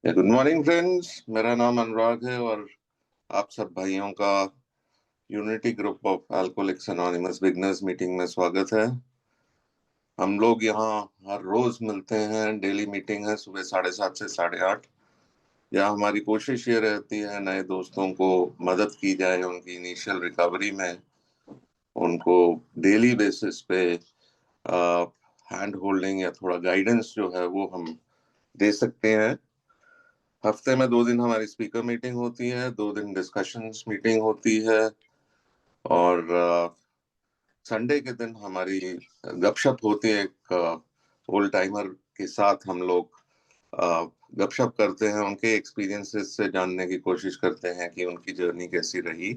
Good morning friends. मेरा नाम अनुराग है और आप सब भाइयों का unity group of alcoholics anonymous beginners meeting में स्वागत है। हम लोग यहाँ हर रोज मिलते हैं। डेली मीटिंग है सुबह 7:30 से 8:30। यहाँ हमारी कोशिश ये रहती है नए दोस्तों को मदद की जाए उनकी इनिशियल रिकवरी में। उनको डेली बेसिस पे हैंड होल्डिंग या थोड़ा गाइडेंस जो है वो हम दे सकते हैं। हफ्ते में 2 दिन हमारी स्पीकर मीटिंग होती है, 2 दिन डिस्कशंस मीटिंग होती है और संडे के दिन हमारी गपशप होती है। एक ओल्ड टाइमर के साथ हम लोग अ, गपशप करते हैं, उनके एक्सपीरियंसेस से जानने की कोशिश करते हैं कि उनकी जर्नी कैसी रही।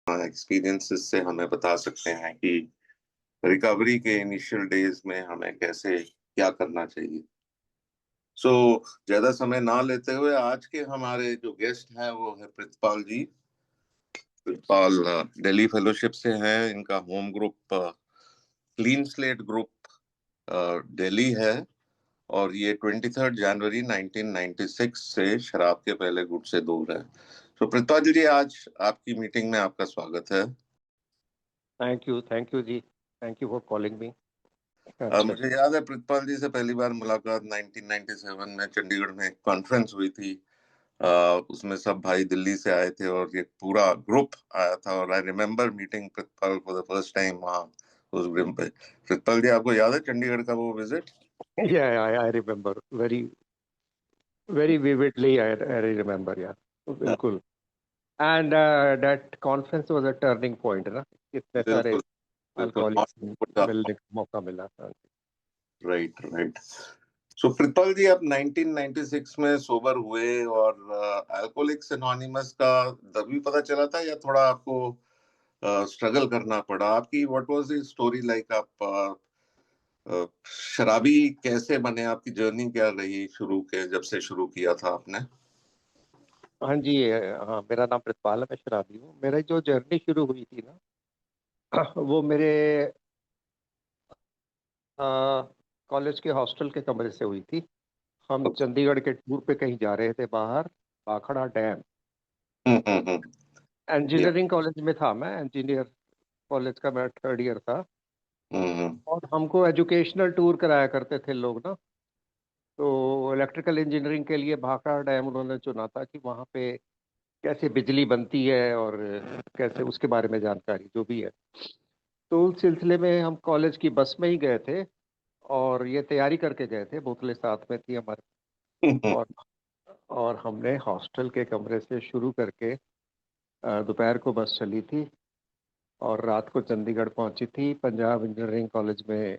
एक्सपीरियंसेस से हमें बता सकते हैं कि रिकवरी के इनिशियल डेज में हमें कैसे क्या करना चाहिए। सो ज्यादा समय ना लेते हुए आज के हमारे जो गेस्ट हैं वो है प्रितपाल जी। प्रितपाल दिल्ली फेलोशिप से हैं। इनका home group clean slate group Delhi है और ये 23 जनवरी 1996 से शराब के पहले गुट से दूर है। तो प्रितपाल जी, आज आपकी मीटिंग में आपका स्वागत है। Thank you ji. Thank you for calling me. मुझे याद है प्रितपाल जी से पहली बार मुलाकात 1997 में चंडीगढ़ में एक कॉन्फ्रेंस हुई थी। उसमें सब भाई दिल्ली से आए थे और ये पूरा ग्रुप आया था और I remember meeting Pritpal for the first time वहाँ उस ग्रुप पे। प्रितपाल जी, आपको याद है चंडीगढ़ का वो visit? I remember very very vividly. I remember या बिल्कुल। And that conference was a turning point ना, इतने सारे बिल्कुल बिल्कुल। अल्कोहलिक्स मिलने का मौका मिला था। Right right. So Pritpal ji, आप 1996 में सोबर हुए और अल्कोहलिक्स एनोनिमस का तभी पता चला था या थोड़ा आपको स्ट्रगल करना पड़ा? आपकी what was the story like? आप शराबी कैसे बने? आपकी जर्नी क्या रही शुरू के जब से शुरू किया था आपने? हाँ जी, हाँ, मेरा नाम प्रितपाल है, मैं शराबी हूँ। मेरी जो जर्नी शुरू हुई थी ना, वो मेरे कॉलेज के हॉस्टल के कमरे से हुई थी। हम चंडीगढ़ के टूर पे कहीं जा रहे थे बाहर, भाखड़ा डैम। हम्म। या इंजीनियरिंग कॉलेज में था मैं, इंजीनियर कॉलेज का मेरा थर्ड ईयर था। हम्म और हमको एजुकेशनल टूर कराया करते थे लोग ना। तो इलेक्ट्रिकल इंजीनियरिंग के लिए भाखड़ा डैम उन्होंने चुना था कि वहाँ पे कैसे बिजली बनती है और कैसे उसके बारे में जानकारी जो भी है। तो उस सिलसिले में हम कॉलेज की बस में ही गए थे और ये तैयारी करके गए थे, बोतलें साथ में थी हमारे। हम्म। और और हमने हॉस्टल के कमरे से शुरू करके दोपहर को बस चली थी और रात को चंडीगढ़ पहुंची थी। पंजाब इंजीनियरिंग कॉलेज में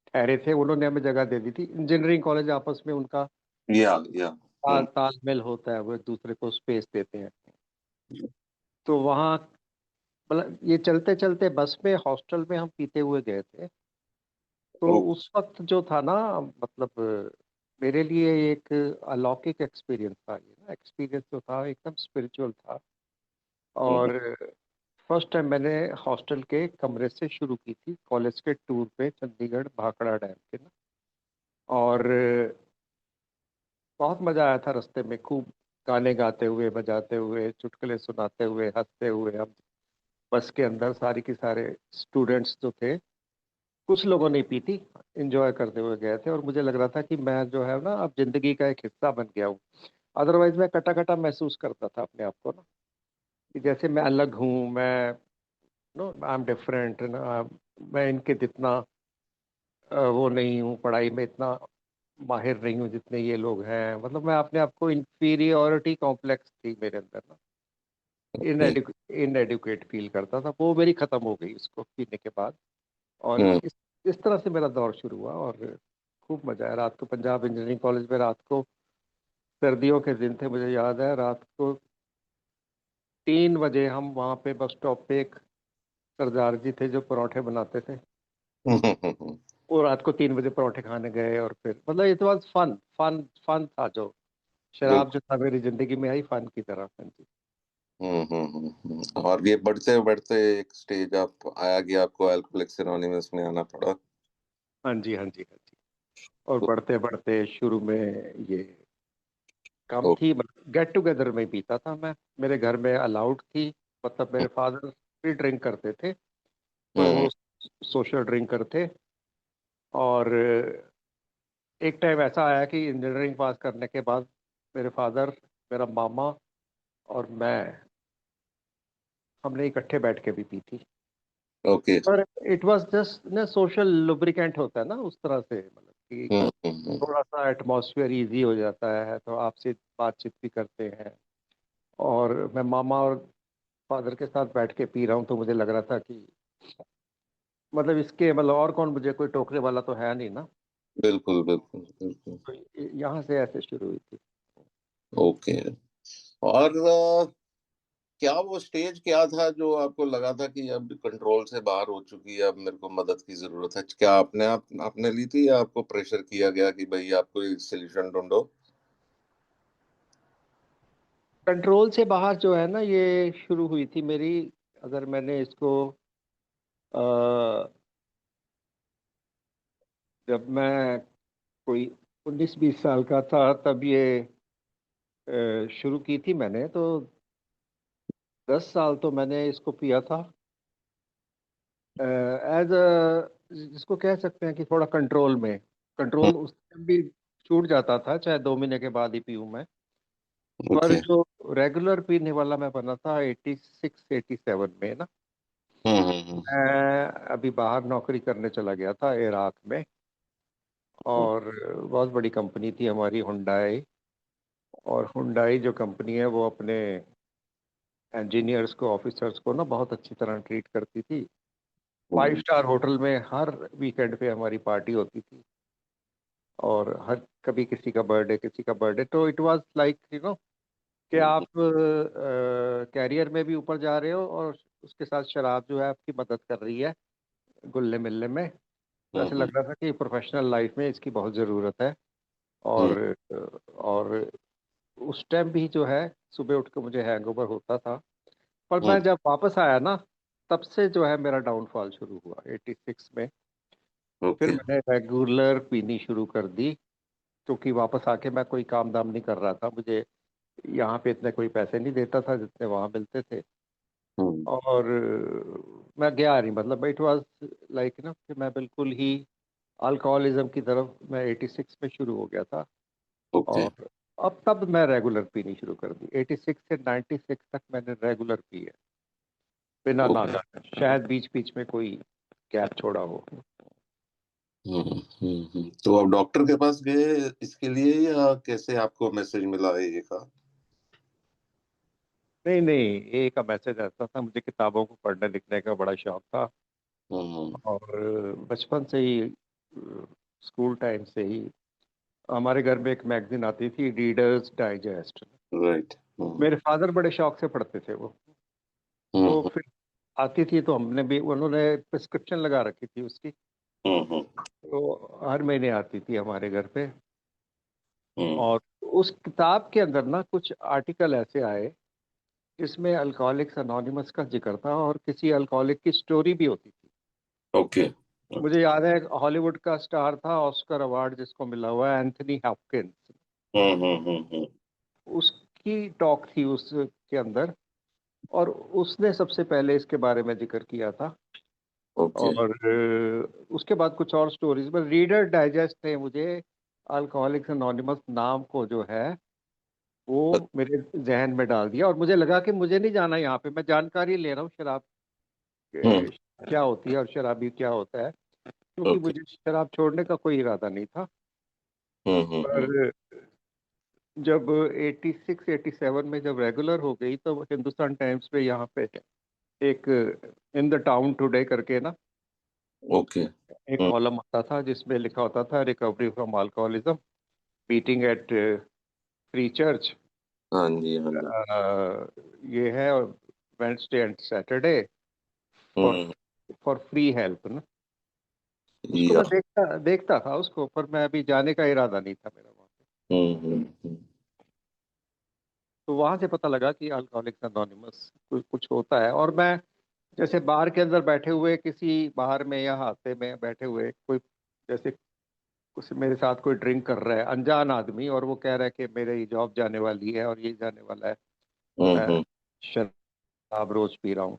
ठहरे थे, उन्होंने हमें जगह दे दी थी। इंजीनियरिंग कॉलेज आपस में उनका या तालमेल होता है, वो एक दूसरे को स्पेस देते हैं। तो वहाँ मतलब ये चलते चलते बस में हॉस्टल में हम पीते हुए गए थे। तो ओ, उस वक्त जो था ना, मतलब मेरे लिए एक अलौकिक एक्सपीरियंस था। ये ना एक्सपीरियंस जो था एकदम स्पिरिचुअल था। हम्म, और फर्स्ट टाइम मैंने हॉस्टल के कमरे से शुरू की थी कॉलेज के टूर पे चंडीगढ़ भाखड़ा डैम के ना। और बहुत मजा आया था रास्ते में, खूब गाने गाते हुए, बजाते हुए, चुटकुले सुनाते हुए, हंसते हुए हम बस के अंदर सारी की सारे स्टूडेंट्स जो थे। कुछ लोगों ने पी थी, एंजॉय करते हुए गए थे। और मुझे लग रहा था कि मैं जो है ना अब जिंदगी का एक हिस्सा बन गया हूँ। अदरवाइज मैं कटा कटा महसूस करता था अपने आप को ना, कि जैसे मैं अलग हूँ, मैं नो आई एम डिफरेंट ना, मैं इनके जितना वो नहीं हूँ, पढ़ाई में इतना माहिर नहीं हूँ जितने ये लोग हैं। मतलब मैं अपने आप को इंफीरियोरिटी कॉम्प्लेक्स थी मेरे अंदर ना, हम्म, इनएडुकेट फील करता था। वो मेरी खत्म हो गई उसको पीने के बाद। और हम्म, इस तरह से मेरा दौर शुरू हुआ और खूब मजा आया। रात को पंजाब इंजीनियरिंग कॉलेज में, रात को सर्दियों के दिन थे, मुझे याद है, रात को 3 बजे हम वहाँ पे बस स्टॉप पे एक सरदार जी थे जो परोठे बनाते थे। हम्म। वो रात को 3 बजे परोठे खाने गए और फिर मतलब it was fun fun fun था। जो शराब बिल्कुल। जो था मेरी जिंदगी में आई फन की तरह। हाँ जी। और ये बढ़ते बढ़ते एक स्टेज आप आया कि आपको अल्कोहलिक्स एनोनिमस में आना पड़ा। हाँ जी, हाँ जी, हाँ जी। और बढ़ते बढ़ते शुरू में ये कम थी, गेट टुगेदर में पीता था मैं। मेरे घर में अलाउड थी, मतलब मेरे फादर भी ड्रिंक करते थे, पर हम्म। वो सोशल ड्रिंकर थे। और एक टाइम ऐसा आया कि इंजीनियरिंग पास करने के बाद मेरे फादर, मेरा मामा और मैं, हमने इकट्ठे बैठ के भी पी थी। ओके। पर इट वाज जस्ट ना, सोशल लुब्रिकेंट होता है ना उस तरह से, मतलब कि थोड़ा सा एटमॉस्फेयर इजी हो जाता है, तो आपसे बातचीत भी करते हैं। और मैं मामा और फादर के साथ बैठ के पी रहा हूँ, तो मुझे लग रहा था कि मतलब इसके मतलब और कौन, मुझे कोई टोकने वाला तो है नहीं ना। बिल्कुल बिल्कुल बिल्कुल। तो यहाँ से ऐसे शुरू हुई थी। ओके। और क्या वो स्टेज क्या था जो आपको लगा था कि अब कंट्रोल से बाहर हो चुकी है, अब मेरे को मदद की जरूरत है? क्या आपने आपने ली थी, या आपको प्रेशर किया गया कि भाई आपको सोल्यूशन ढूंढो? कंट्रोल से बाहर जो है ना, ये शुरू हुई थी मेरी, अगर मैंने इसको जब मैं कोई 19-20 साल का था, तब ये शुरू की थी मैंने। तो 10 साल तो मैंने इसको पिया था, एज अ, जिसको कह सकते हैं कि थोड़ा कंट्रोल में। हम्म। कंट्रोल उस टाइम भी छूट जाता था, चाहे 2 महीने के बाद ही पीऊँ मैं। पर ओके। जो रेगुलर पीने वाला मैं बना था 86-87 में ना। हम्म। मैं अभी बाहर नौकरी करने चला गया था, इराक में। और बहुत बड़ी कंपनी थी हमारी, हुंडई। और हुंडई जो कंपनी है, वो अपने इंजीनियर्स को, ऑफिसर्स को ना बहुत अच्छी तरह ट्रीट करती थी। 5 स्टार होटल में हर वीकेंड पे हमारी पार्टी होती थी। और हर कभी किसी का बर्थडे, किसी का बर्थडे, तो इट वाज लाइक कि आप कैरियर में भी ऊपर जा रहे हो, और उसके साथ शराब जो है आपकी मदद कर रही है घुलने मिलने में। तो ऐसे हम्म। लग रहा था कि प्रोफेशनल लाइफ में इसकी बहुत ज़रूरत है। हम्म। और और उस टाइम भी जो है, सुबह उठ के मुझे हैंगओवर होता था। पर हम्म। मैं जब वापस आया ना, तब से जो है मेरा डाउनफॉल शुरू हुआ 86 में। फिर ओके। मैंने रेगुलर पीनी शुरू कर दी, क्योंकि वापस आके मैं कोई काम धाम नहीं कर रहा था। मुझे यहाँ पे इतने कोई पैसे नहीं देता था जितने वहाँ मिलते थे। हम्म। और मैं गया नहीं, मतलब इट वाज लाइक ना कि मैं बिल्कुल ही अल्कोहलिज्म की तरफ मैं 86 में शुरू हो गया था। ओके। और अब तब मैं रेगुलर पीनी शुरू कर दी, 86 से 96 तक मैंने रेगुलर पी है, बिना ओके। नागा। शायद बीच बीच में कोई गैप छोड़ा हो। तो आप डॉक्टर के पास गए इसके लिए, या कैसे आपको मैसेज मिला है ये का? नहीं नहीं, एक का मैसेज ऐसा था, मुझे किताबों को पढ़ने लिखने का बड़ा शौक था। हम्म। और बचपन से ही, स्कूल टाइम से ही हमारे घर में एक मैगजीन आती थी, रीडर्स डाइजेस्ट। राइट। हम्म। मेरे फादर बड़े शौक से पढ़ते थे वो। तो हम्म। फिर आती थी, तो हमने भी, उन्होंने प्रिस्क्रिप्शन लगा रखी थी उसकी। हम्म। तो हर महीने आती थी हमारे घर पे। हम्म। और उस किताब के अंदर ना कुछ आर्टिकल ऐसे आए जिसमें अल्कोहलिक्स अनोनिमस का जिक्र था, और किसी अल्कोहलिक की स्टोरी भी होती थी। ओके। मुझे याद है, हॉलीवुड का स्टार था, ऑस्कर अवार्ड जिसको मिला हुआ है, एंथनी हॉपकिंस। हम्म। उसकी टॉक थी उसके अंदर, और उसने सबसे पहले इसके बारे में जिक्र किया था। ओके। और उसके बाद कुछ और स्टोरीज, पर रीडर डाइजेस्ट ने मुझे अल्कोहलिक्स अनोनिमस नाम को जो है वो मेरे जहन में डाल दिया। और मुझे लगा कि मुझे नहीं जाना यहाँ पे, मैं जानकारी ले रहा हूँ शराब हम्म। क्या होती है और शराबी क्या होता है, क्योंकि ओके। मुझे शराब छोड़ने का कोई इरादा नहीं था। हम्म। पर जब 86 87 में जब रेगुलर हो गई, तो हिंदुस्तान टाइम्स पे यहाँ पे एक इन द टाउन टुडे करके ना ओके। एक कॉलम आता था, जिसमें लिखा होता था, recovery from alcoholism, meeting at free church. हाँ जी, हाँ जी। ये है Wednesday and Saturday for hmm. For free help ना। उसको या। मैं देखता देखता था उसको, पर मैं अभी जाने का इरादा नहीं था मेरा वहाँ पे। हम्म। तो वहां से पता लगा कि अल्कोहलिक्स अनोनिमस कुछ होता है। और मैं जैसे बार के अंदर बैठे हुए, किसी बाहर में या हाथे में बैठे हुए कोई, जैसे कुछ मेरे साथ कोई ड्रिंक कर रहा है, अनजान आदमी, और वो कह रहा है कि मेरे ये जॉब जाने वाली है और ये जाने वाला है, मैं हम्म। शराब रोज पी रहा हूँ।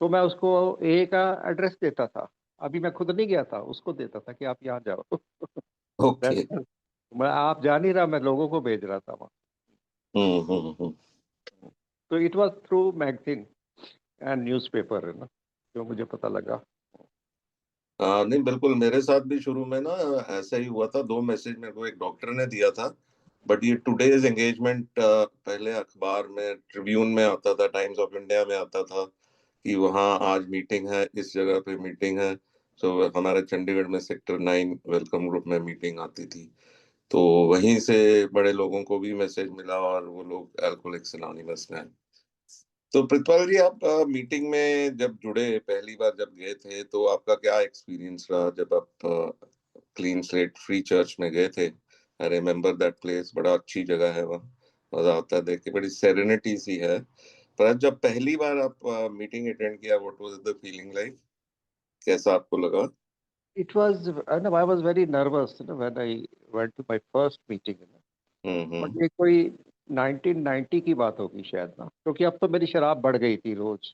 तो मैं उसको ए का एड्रेस देता था। अभी मैं खुद नहीं गया था, उसको देता था कि आप यहाँ जाओ। ओके। मैं आप जा नहीं रहा, मैं लोगों को भेज रहा था वहाँ। हम्म। तो it was through magazine and newspaper, है ना, जो मुझे पता लगा। नहीं बिल्कुल, मेरे साथ भी शुरू में ना ऐसा ही हुआ था। दो मैसेज मेरे को एक डॉक्टर ने दिया था, बट ये टुडेज एंगेजमेंट पहले अखबार में, ट्रिब्यून में आता था, टाइम्स ऑफ इंडिया में आता था कि वहाँ आज मीटिंग है, इस जगह पे मीटिंग है। सो हमारे चंडीगढ़ में सेक्टर 9 वेलकम ग्रुप में मीटिंग आती थी। तो वहीं से बड़े लोगों को भी मैसेज मिला और वो लोग अल्कोहलिक्स अनोनिमस में। तो प्रितपाल जी, आप मीटिंग में जब जुड़े, पहली बार जब गए थे, तो आपका क्या एक्सपीरियंस रहा जब आप क्लीन स्लेट फ्री चर्च में गए थे? आई रिमेम्बर दैट प्लेस, बड़ा अच्छी जगह है वहाँ। मजा आता है देख के, बड़ी सेरेनिटी सी है। पर जब पहली बार आप मीटिंग अटेंड किया, what was the feeling like? कैसा आपको लगा? It was, I was very nervous when I went to my first meeting. Hmm. But ये कोई 1990 की बात होगी शायद ना, क्योंकि अब तो मेरी शराब बढ़ गई थी। रोज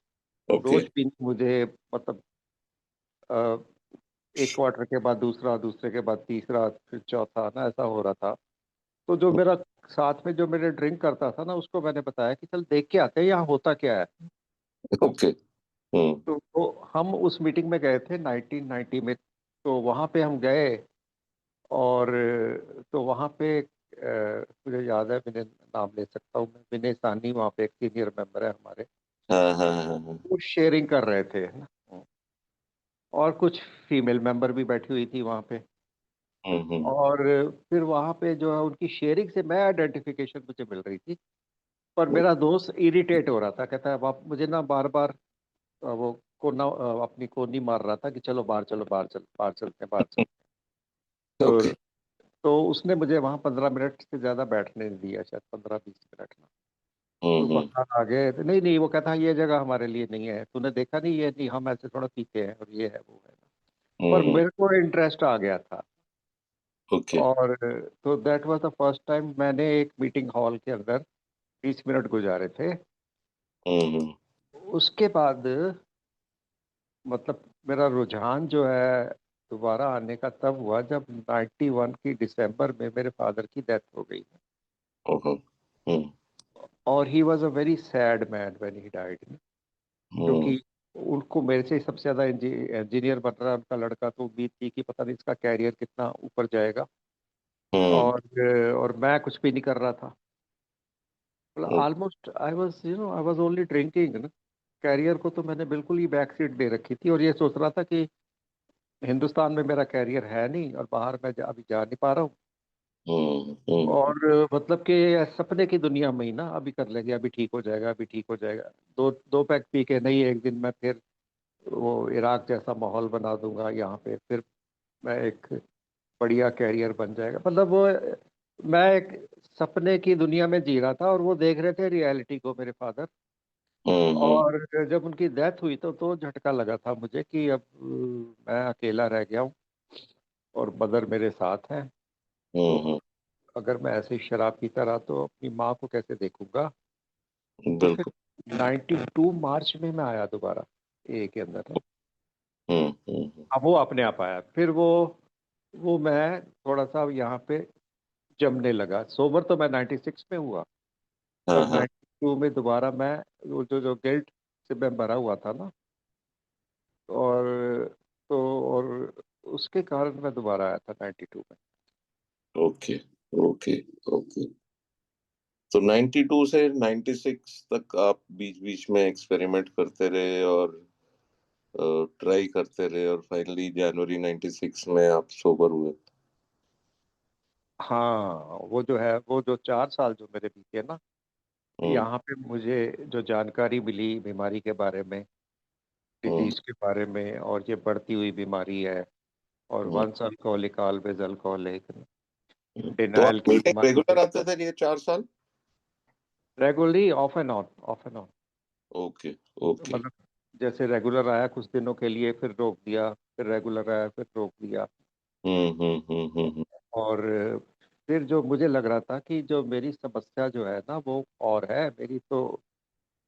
ओके। रोज पीनी मुझे, मतलब अ, एक क्वार्टर के बाद दूसरा, दूसरे के बाद तीसरा, फिर चौथा, ना ऐसा हो रहा था। तो जो मेरा साथ में जो मेरे ड्रिंक करता था ना, उसको मैंने बताया कि चल देख के आते हैं यहाँ होता क्या है। ओके। हम्म तो हम उस मीटिंग में गए थे 1990 में। तो वहाँ पे हम गए, और तो वहाँ पे मुझे याद है, मैंने नाम ले सकता हूँ मैं, विनय सानी वहाँ पे एक सीनियर मेंबर है हमारे। हाँ हाँ हाँ हाँ। वो शेयरिंग कर रहे थे, है ना, और कुछ फीमेल मेंबर भी बैठी हुई थी वहाँ पे। हम्म। और फिर वहाँ पे जो है उनकी शेयरिंग से मैं आइडेंटिफिकेशन मुझे मिल रही थी। पर मेरा दोस्त इरिटेट हो रहा था, कहता है आप मुझे ना बार बार वो कोना, अपनी कोनी मार रहा था कि चलो बाहर, चलो बाहर, चल बाहर चलते हैं, बाहर चलते हैं। ओके। तो उसने मुझे वहाँ 15 मिनट से ज़्यादा बैठने नहीं दिया, शायद 15-20 मिनट ना। तो हम्म। बाहर आ गए तो नहीं नहीं, वो कहता ये जगह हमारे लिए नहीं है, तूने देखा नहीं, ये नहीं, हम ऐसे थोड़ा पीते हैं, और ये है वो है। पर हम्म। मेरे को इंटरेस्ट आ गया था। ओके। और तो that was the first time मैंने एक मीटिंग हॉल के अंदर 20 मिनट गुजारे थे। हम्म। उसके बाद मतलब मेरा रुझान जो है दोबारा आने का तब हुआ जब 91 की दिसंबर में मेरे फादर की डेथ हो गई। ओहो। हम्म और he was a very sad man when he died, hmm क्योंकि उनको मेरे से सबसे ज्यादा इंजीनियर बन रहा है उनका लड़का, तो उम्मीद थी कि पता नहीं इसका कैरियर कितना ऊपर जाएगा। हम्म। और मैं कुछ भी नहीं कर रहा था। मतलब almost I was only drinking ना। कैरियर को तो मैंने बिल्कुल ही बैक सीट दे रखी थी, और ये सोच रहा था कि हिंदुस्तान में मेरा कैरियर है नहीं, और बाहर मैं अभी जा नहीं पा रहा हूँ। हम्म। और मतलब कि सपने की दुनिया में ही ना, अभी कर लेंगे, अभी ठीक हो जाएगा, अभी ठीक हो जाएगा। दो दो पैक पी के नहीं, एक दिन मैं फिर वो इराक जैसा माहौल बना दूंगा यहाँ पे, फिर मैं एक बढ़िया कैरियर बन जाएगा, मतलब वो मैं एक सपने की दुनिया में जी रहा था, और वो देख रहे थे रियलिटी को, मेरे फादर। हम्म। और जब उनकी डेथ हुई तो झटका लगा था मुझे कि अब मैं अकेला रह गया हूँ, और मदर मेरे साथ हैं। तो हम्म। अगर मैं ऐसे ही शराब पीता रहा तो अपनी माँ को कैसे देखूंगा। तो फिर बिल्कुल। 92 मार्च में मैं आया दोबारा ए के अंदर ना। हम्म। अब वो अपने आप आया, फिर वो मैं थोड़ा सा यहाँ पे जमने लगा। सोबर तो मैं 96 में हुआ, हाँ पर हाँ। 92 में दोबारा मैं, वो जो जो गिल्ट से मैं भरा हुआ था ना, और तो और उसके कारण मैं दोबारा आया था 92 में। ओके। ओके। ओके। तो 92 से 96 तक आप बीच बीच में एक्सपेरिमेंट करते रहे और ट्राई करते रहे, और फाइनली जनवरी 96 में आप सोबर हुए। हाँ, वो जो है, वो जो 4 साल जो मेरे बीते ना, हम्म यहाँ पे मुझे जो जानकारी मिली बीमारी के बारे में, हम्म डिजीज के बारे में, और ये बढ़ती हुई बीमारी है, और हम्म वंस अल्कोहलिक ऑलवेज अल्कोहलिक, तो डिनाइल आप की मीटिंग बीमारी है। रेगुलर आते थे ये 4 साल? Regularly, of and on, of and on. Okay. Okay. मतलब जैसे रेगुलर आया कुछ दिनों के लिए, फिर रोक दिया, फिर रेगुलर आया, फिर रोक दिया। हम्म। और फिर जो मुझे लग रहा था कि जो मेरी समस्या जो है ना वो और है, मेरी तो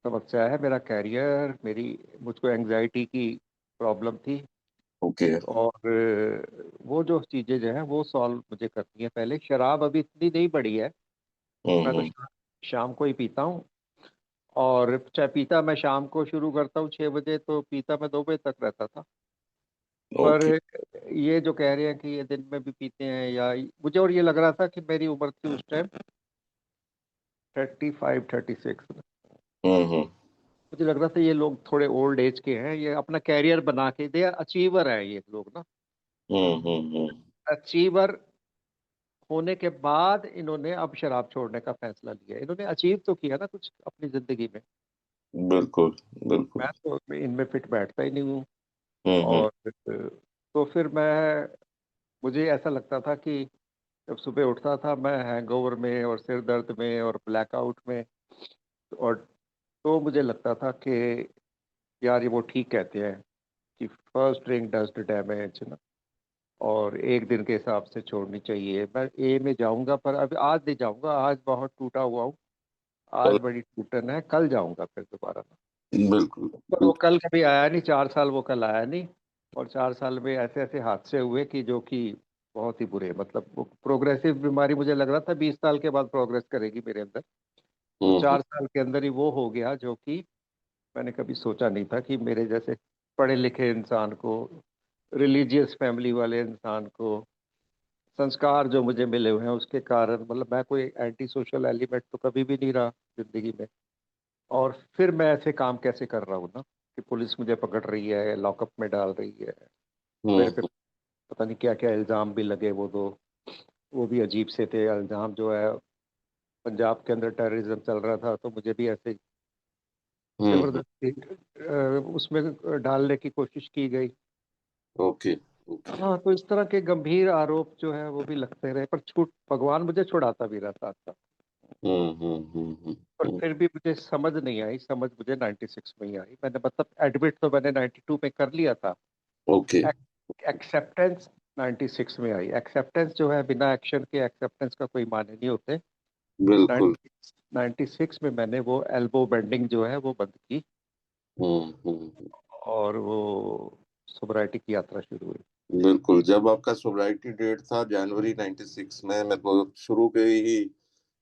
समस्या है मेरा कैरियर, मेरी मुझको एंजाइटी की प्रॉब्लम थी। ओके। और वो जो चीज़ें जो है वो सॉल्व मुझे करनी है पहले। शराब अभी इतनी नहीं बढ़ी है, मैं तो हम्म। शाम को ही पीता हूँ। और चाहे पीता मैं शाम को शुरू करता हूँ 6 बजे, तो पीता मैं 2 बजे तक रहता था। पर ओके। ये जो कह रहे हैं कि ये दिन में भी पीते हैं, या मुझे और ये लग रहा था कि मेरी उम्र थी उस टाइम 35 36, हम्म। मुझे लग रहा था ये लोग थोड़े ओल्ड एज के हैं, ये अपना कैरियर बना के, दे अचीवर हैं ये लोग ना। हम्म। अचीवर होने के बाद इन्होंने अब शराब छोड़ने का फैसला लिया। इन्होंने अचीव तो किया ना कुछ अपनी जिंदगी में। बिल्कुल बिल्कुल। मैं तो इनमें फिट बैठता ही नहीं हूँ। हम्म। और तो फिर मुझे ऐसा लगता था कि जब सुबह उठता था मैं हैंगओवर में और सिर दर्द में और ब्लैकआउट में, और तो मुझे लगता था कि यार ये वो ठीक कहते हैं कि first drink does the damage ना, और एक दिन के हिसाब से छोड़नी चाहिए। मैं ए में जाऊंगा, पर अभी आज नहीं जाऊंगा, आज बहुत टूटा हुआ हूँ, आज बड़ी टूटन है, कल जाऊंगा फिर दोबारा। बिल्कुल पर वो बिल्कुल। कल कभी आया नहीं, 4 साल वो कल आया नहीं। और 4 साल में ऐसे ऐसे हादसे हुए कि जो कि बहुत ही बुरे, मतलब वो प्रोग्रेसिव बीमारी मुझे लग रहा था 20 साल के बाद प्रोग्रेस करेगी मेरे अंदर। तो हम्म। 4 साल के अंदर ही वो हो गया जो कि मैंने कभी सोचा नहीं था कि मेरे जैसे पढ़े लिखे इंसान को, रिलीजियस फैमिली वाले इंसान को, संस्कार जो मुझे मिले हुए हैं उसके कारण, मतलब मैं कोई एंटी सोशल एलिमेंट तो कभी भी नहीं रहा जिंदगी में। और फिर मैं ऐसे काम कैसे कर रहा हूँ ना, कि पुलिस मुझे पकड़ रही है, लॉकअप में डाल रही है, मेरे पे हम्म। पता नहीं क्या क्या इल्जाम भी लगे। वो भी अजीब से थे इल्जाम, जो है पंजाब के अंदर टेररिज्म चल रहा था, तो मुझे भी ऐसे हम्म। जबरदस्ती उसमें डालने की कोशिश की गई। Okay okay. हाँ, तो इस तरह के गंभीर आरोप जो है वो भी लगते रहे, पर छूट भगवान मुझे छुड़ाता भी रहा साथ साथ। पर हम्म। फिर भी मुझे समझ नहीं आई, समझ मुझे 96 में ही आई। मैंने मतलब एडमिट तो मैंने 92 में कर लिया था, ओके। एक्सेप्टेंस 96 में आई। एक्सेप्टेंस जो है, बिना एक्शन के एक्सेप्टेंस का कोई माने नहीं होते। तो बिल्कुल। 96 में मैंने वो एल्बो बेंडिंग जो है वो बंद की, हम्म। और वो सोब्राइटी की यात्रा शुरू हुई। बिल्कुल, जब आपका सोब्राइटी डेट था जनवरी 96 में, मेरे को शुरू के ही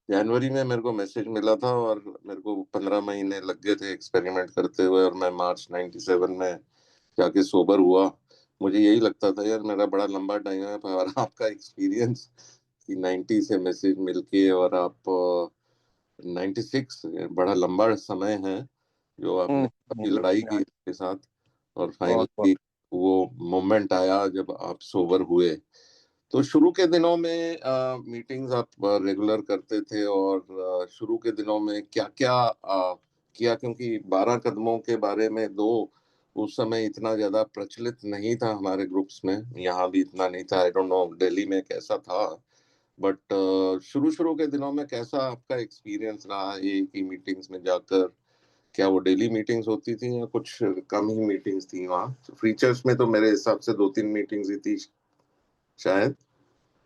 जनवरी में मेरे को मैसेज मिला था, और मेरे को 15 महीने लग गए थे एक्सपेरिमेंट करते हुए, और मैं मार्च 97 में जाके सोबर हुआ। मुझे यही लगता था यार मेरा बड़ा लंबा टाइम है, पर आपका एक्सपीरियंस कि 90 से मैसेज मिलके और आप 96, बड़ा लंबा समय है जो आपने अपनी लड़ाई की इसके साथ। और बहुत फाइनली बहुत। वो मोमेंट आया जब आप सोबर हुए। तो शुरू के दिनों में मीटिंग्स आप रेगुलर करते थे, और शुरू के दिनों में क्या क्या किया, क्योंकि 12 कदमों के बारे में दो उस समय इतना ज्यादा प्रचलित नहीं था हमारे ग्रुप्स में, यहाँ भी इतना नहीं था। आई डोंट नो दिल्ली में कैसा था, बट शुरू शुरू के दिनों में कैसा आपका एक्सपीरियंस रहा एक ही मीटिंग्स में जाकर? क्या वो डेली मीटिंग्स होती थी या कुछ कम ही मीटिंग्स थी वहाँ? फीचर्स में तो मेरे हिसाब से 2-3 मीटिंग्स ही थी शायद।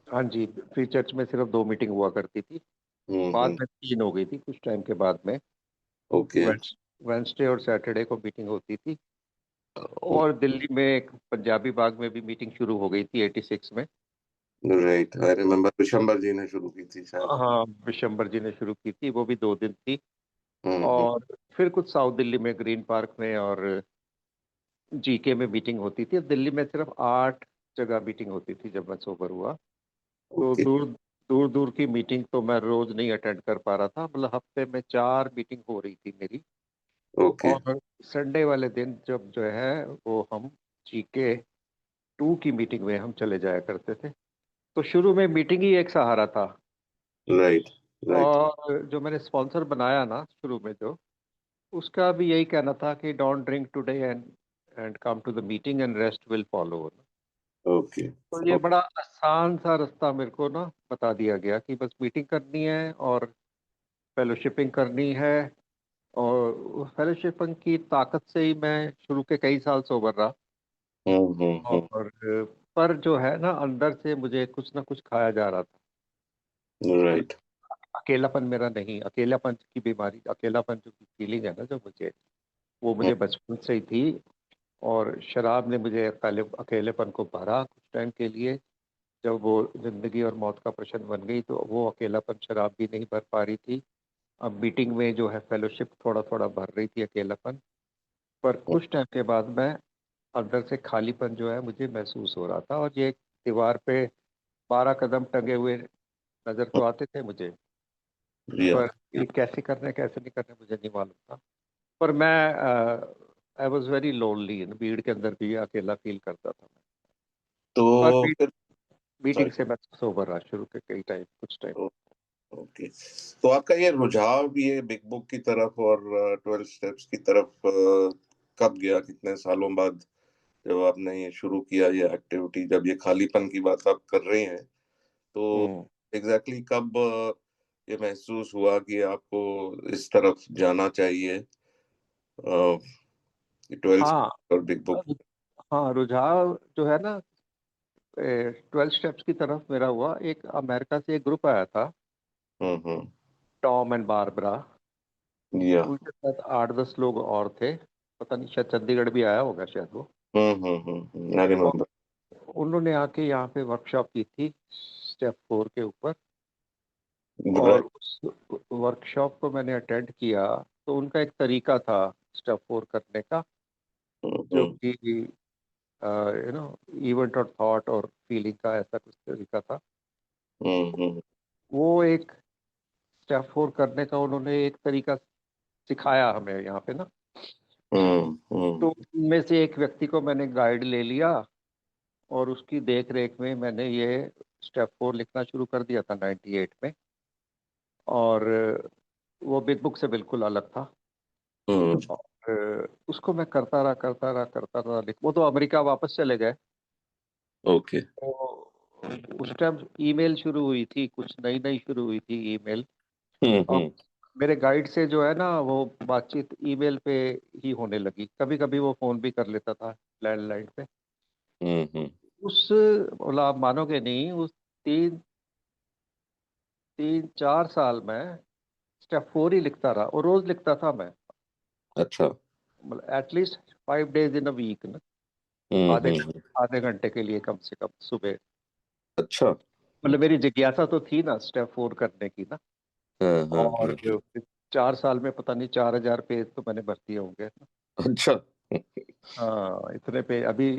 हाँ जी, फ्री चर्च में सिर्फ 2 मीटिंग हुआ करती थी, बाद हम्म। में 3 हो गई थी कुछ टाइम के बाद में। ओके। वेंसडे और सैटरडे को मीटिंग होती थी। और दिल्ली में एक पंजाबी बाग में भी मीटिंग शुरू हो गई थी 86 में। राइट, आई रिमेम्बर विशंबर जी ने शुरू की थी शायद। हाँ, विशंबर जी ने शुरू की थी, वो भी 2 दिन थी। हम्म। और फिर कुछ साउथ दिल्ली में ग्रीन पार्क में और जीके में मीटिंग होती थी। दिल्ली में सिर्फ 8 जगह मीटिंग होती थी जब मैं सोबर हुआ। तो ओके दूर दूर दूर की मीटिंग तो मैं रोज नहीं अटेंड कर पा रहा था, मतलब हफ्ते में 4 मीटिंग हो रही थी मेरी। ओके। और संडे वाले दिन जब जो है वो हम GK 2 की मीटिंग में हम चले जाया करते थे। तो शुरू में मीटिंग ही एक सहारा था। Right right. और जो मैंने स्पॉन्सर बनाया ना शुरू में, जो उसका भी यही कहना था कि don't drink today and come to the meeting and rest will follow. Okay. तो ये बड़ा आसान सा रास्ता मेरे को ना बता दिया गया कि बस मीटिंग करनी है और फेलोशिपिंग करनी है। और फेलोशिपिंग की ताकत से ही मैं शुरू के कई साल सोबर रहा। हम्म। और पर जो है ना, अंदर से मुझे कुछ ना कुछ खाया जा रहा था। राइट। अकेलापन मेरा नहीं, अकेलापन की बीमारी, अकेलापन जो फीलिंग है ना जो मुझे, वो मुझे बचपन से ही थी। और शराब ने मुझे अकेलेपन को भरा कुछ टाइम के लिए। जब वो जिंदगी और मौत का प्रश्न बन गई तो वो अकेलापन शराब भी नहीं भर पा रही थी। अब मीटिंग में जो है फेलोशिप थोड़ा थोड़ा भर रही थी अकेलापन। पर कुछ टाइम के बाद मैं अंदर से खालीपन जो है मुझे महसूस हो रहा था। और ये दीवार पे 12 कदम टंगे हुए नजर तो आते थे मुझे, या पर ये कैसे करने कैसे नहीं करने मुझे नहीं मालूम था। पर मैं आई वॉज वेरी लोनली, भीड़ के अंदर भी अकेला फील करता था मैं। तो पर फिर मीटिंग सॉरी। से मैं सोबर रहा शुरू के कई टाइम, कुछ टाइम। ओके। तो आपका ये रुझाव ये बिग बुक की तरफ और 12 स्टेप्स की तरफ कब गया, कितने सालों बाद जब आपने ये शुरू किया ये एक्टिविटी, जब ये खालीपन की बात आप कर रहे हैं, तो हम्म। एग्जैक्टली कब ये महसूस हुआ कि आपको इस तरफ जाना चाहिए, 12 हाँ। और बिग बुक? हाँ, रुझाव जो है ना 12 स्टेप्स की तरफ मेरा हुआ। एक अमेरिका से एक ग्रुप आया था, हम्म। Tom and Barbara. या उनके साथ 8-10 लोग और थे। पता नहीं, शायद चंडीगढ़ भी आया होगा शायद वो। आई और रिमेम्बर। उन्होंने आके यहाँ पे वर्कशॉप की थी स्टेप 4 के ऊपर। और राइट। उस वर्कशॉप को मैंने अटेंड किया। तो उनका एक तरीका था स्टेप 4 करने का, जो हम्म कि इवेंट और थॉट और फीलिंग का ऐसा कुछ तरीका था। हम्म वो एक स्टेप 4 करने का उन्होंने एक तरीका सिखाया हमें यहाँ पे ना। तो हम्म। उनमें से एक व्यक्ति को मैंने गाइड ले लिया, और उसकी देख रेख में मैंने ये स्टेप 4 लिखना शुरू कर दिया था 98 में। और वो बिग बुक से बिल्कुल अलग था। हम्म। और उसको मैं करता रहा करता रहा करता रहा लिख, वो तो अमेरिका वापस चले गए। ओके। तो उस टाइम ईमेल शुरू हुई थी, कुछ नई नई शुरू हुई थी ईमेल। अब हम्म। मेरे गाइड से जो है ना वो बातचीत ईमेल पे ही होने लगी। कभी कभी वो फोन भी कर लेता था लैंडलाइन पे। हम्म। उस मतलब आप मानोगे नहीं, उस तीन 3-4 साल में स्टेप 4 ही लिखता रहा, और रोज लिखता था मैं। अच्छा। मतलब at least 5 days in a week ना। आधे हम्म। आधे घंटे के लिए कम से कम सुबह। अच्छा। मतलब मेरी जिज्ञासा तो थी ना स्टेप 4 करने की ना। और हाँ। 4 साल में पता नहीं 4,000 पेज तो मैंने भर दिए होंगे। अच्छा। हाँ, इतने पे अभी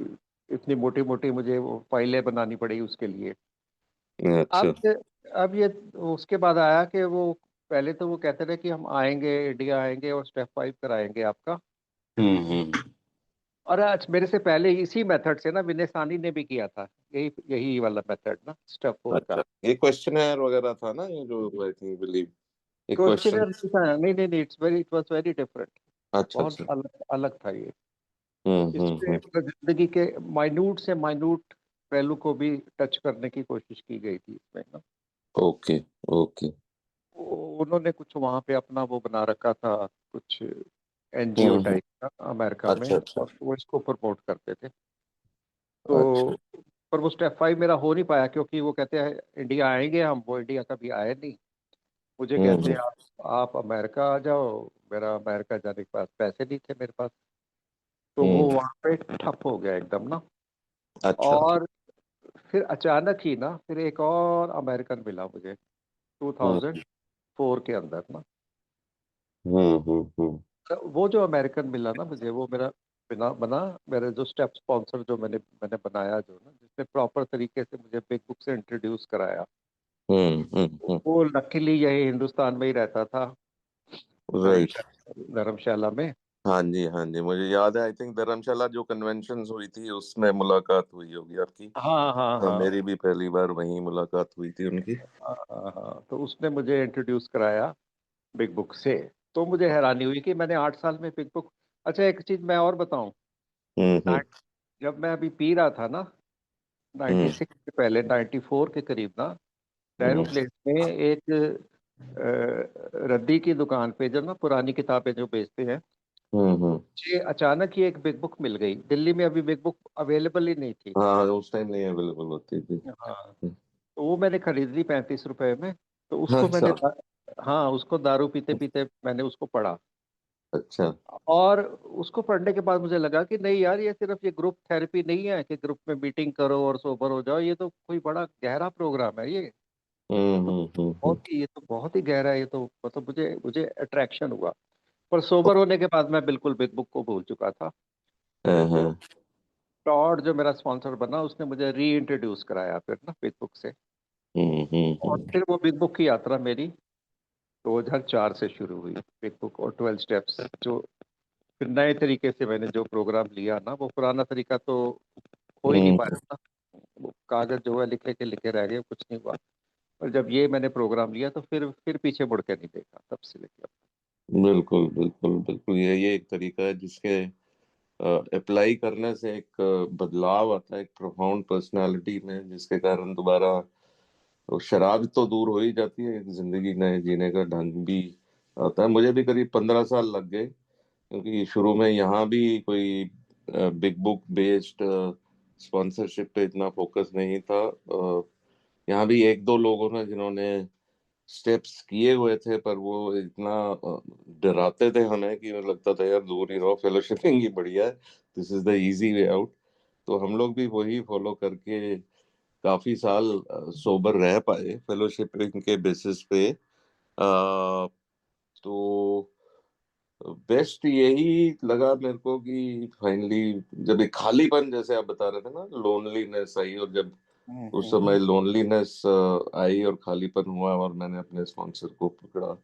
इतनी मोटी मोटी मुझे वो फाइलें बनानी पड़ी उसके लिए। अच्छा। अब ये उसके बाद आया कि वो पहले तो वो कहते थे कि हम आएंगे, इंडिया आएंगे और स्टेप 5 कराएंगे आपका। हम्म। और आज मेरे से पहले इसी मेथड से ना विनय सानी ने भी किया था, यही यही वाला मेथड ना स्टेप 4 का। अच्छा, ये क्वेश्चनर वगैरह था ना, ये जो आई थिंक बिलीव ये क्वेश्चन। क्वेश्चनर नहीं था, नहीं नहीं नहीं, इट वाज वेरी डिफरेंट। अच्छा बहुत अच्छा। अलग अलग था ये। इसमें हम्म। मतलब जिंदगी के माइन्यूट से माइन्यूट पहलू को भी टच करने की कोशिश की गई थी इसमें ना। Okay okay. उन्होंने कुछ वहां पे अपना वो बना रखा था, कुछ एनजीओ हम्म। टाइप का अमेरिका में, अच्छा अच्छा। और वो इसको प्रमोट करते थे। अच्छा। तो पर वो स्टेप 5 मेरा हो नहीं पाया, क्योंकि वो कहते हैं इंडिया आएंगे हम, वो इंडिया कभी आए नहीं। मुझे कहते हम्म हैं आप अमेरिका आ जाओ। मेरा अमेरिका जाने के पास पैसे नहीं थे मेरे पास। तो वो हम्म। वहां पे ठप हो गया एकदम ना। अच्छा। और फिर अचानक ही ना फिर एक और अमेरिकन मिला मुझे हम्म 2004 के अंदर ना। हम्म। तो वो जो अमेरिकन मिला ना मुझे, वो मेरा बिना बना मेरे जो स्टेप स्पॉन्सर जो मैंने मैंने बनाया, जो ना जिसने प्रॉपर तरीके से मुझे बिग बुक से इंट्रोड्यूस कराया। वो लकीली यही हिंदुस्तान में ही रहता था, राइट। धर्मशाला में। हाँ जी हाँ जी, मुझे याद है, आई थिंक धर्मशाला जो कन्वेंशन हुई थी उसमें मुलाकात हुई होगी आपकी। हाँ हाँ हाँ मेरी भी पहली बार वहीं मुलाकात हुई थी उनकी। हाँ हाँ हाँ। तो उसने मुझे इंट्रोड्यूस कराया बिग बुक से। तो मुझे हैरानी हुई कि मैंने 8 साल में बिग बुक। अच्छा, एक चीज मैं और बताऊं। हम्म। जब मैं अभी पी रहा था ना, हम्म 96 के पहले, 94 के करीब ना, नेहरू हम्म प्लेस में एक रद्दी की दुकान पे जो ना पुरानी किताबें जो बेचते हैं, हम्म। मुझे अचानक ही एक बिग बुक मिल गई। दिल्ली में अभी बिग बुक अवेलेबल ही नहीं थी। हाँ, उस टाइम नहीं अवेलेबल होती थी। हाँ, तो वो मैंने खरीद ली 35 रुपए में। तो उसको अच्छा। हाँ, उसको दारू पीते पीते मैंने उसको पढ़ा। अच्छा। और उसको पढ़ने के बाद मुझे लगा कि नहीं यार, ये सिर्फ ये ग्रुप थेरेपी नहीं है कि ग्रुप में मीटिंग करो और सोबर हो जाओ। ये तो कोई बड़ा गहरा प्रोग्राम है ये। तो हम्म। ये तो बहुत ही गहरा है। ये तो मतलब मुझे मुझे अट्रैक्शन हुआ। पर सोबर होने के बाद मैं बिल्कुल बिग बुक को भूल चुका था। हाँ तो हाँ। टॉड जो मेरा स्पॉन्सर बना, उसने मुझे री इंट्रोड्यूस कराया फिर ना बिग बुक से। और हम्म। फिर वो बिग बुक की यात्रा मेरी 2004 से शुरू हुई। बिग बुक और 12 स्टेप्स, जो फिर नए तरीके से मैंने जो प्रोग्राम लिया ना, वो पुराना तरीका तो हो ही नहीं हम्म। पाया था। वो कागज जो है लिखे के लिखे रह गए, कुछ नहीं हुआ। और जब ये मैंने प्रोग्राम लिया तो फिर पीछे मुड़ के नहीं देखा तब से लेके अब बिल्कुल बिल्कुल बिल्कुल, ये एक तरीका है जिसके अप्लाई करने से एक बदलाव आता है, एक प्रोफाउंड पर्सनालिटी में, जिसके कारण दोबारा वो शराब तो दूर हो ही जाती है, एक जिंदगी नए जीने का ढंग भी आता है। मुझे भी करीब 15 साल लग गए, क्योंकि शुरू में यहाँ भी कोई बिग बुक बेस्ड स्पॉन्सरशिप पे इतना फोकस नहीं था। यहाँ भी एक दो लोगों ने जिन्होंने स्टेप्स किए हुए थे, पर वो इतना डराते थे हमें कि मुझे लगता था यार दूर ही रहो, फेलोशिपिंग ही बढ़िया है, this is the easy way out. तो हम लोग भी वही फॉलो करके काफी साल सोबर रह पाए फेलोशिपिंग के बेसिस पे। तो बेस्ट यही लगा मेरे को कि फाइनली जब एक खालीपन, जैसे आप बता रहे थे ना, लोनलीनेस आई, और जब उस समय हम्म। लोनलीनेस आई और खालीपन हुआ और मैंने अपने स्पॉन्सर को पकड़ा,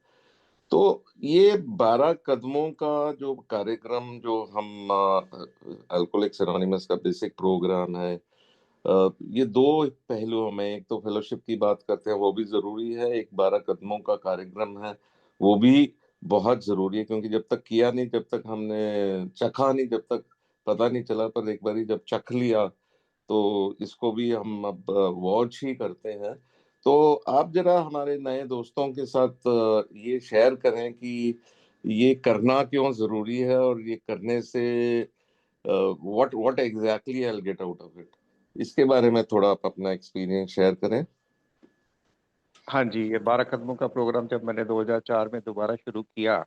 तो ये 12 कदमों का जो कार्यक्रम, जो हम अल्कोहलिक्स एनोनिमस का बेसिक प्रोग्राम है, ये दो पहलुओं में, एक तो फेलोशिप की बात करते हैं, वो भी जरूरी है, एक 12 कदमों का कार्यक्रम है, वो भी बहुत जरूरी है, क्योंकि जब तक किया नहीं, जब तक हमने चखा नहीं, जब तक पता नहीं चला, पर एक बारी जब चख लिया तो इसको भी हम अब वॉच ही करते हैं। तो आप जरा हमारे नए दोस्तों के साथ ये शेयर करें कि ये करना क्यों जरूरी है, और ये करने से what what exactly I will get out of it, इसके बारे में थोड़ा आप अपना एक्सपीरियंस शेयर करें। हाँ जी, ये 12 कदमों का प्रोग्राम जब मैंने 2004 में दोबारा शुरू किया,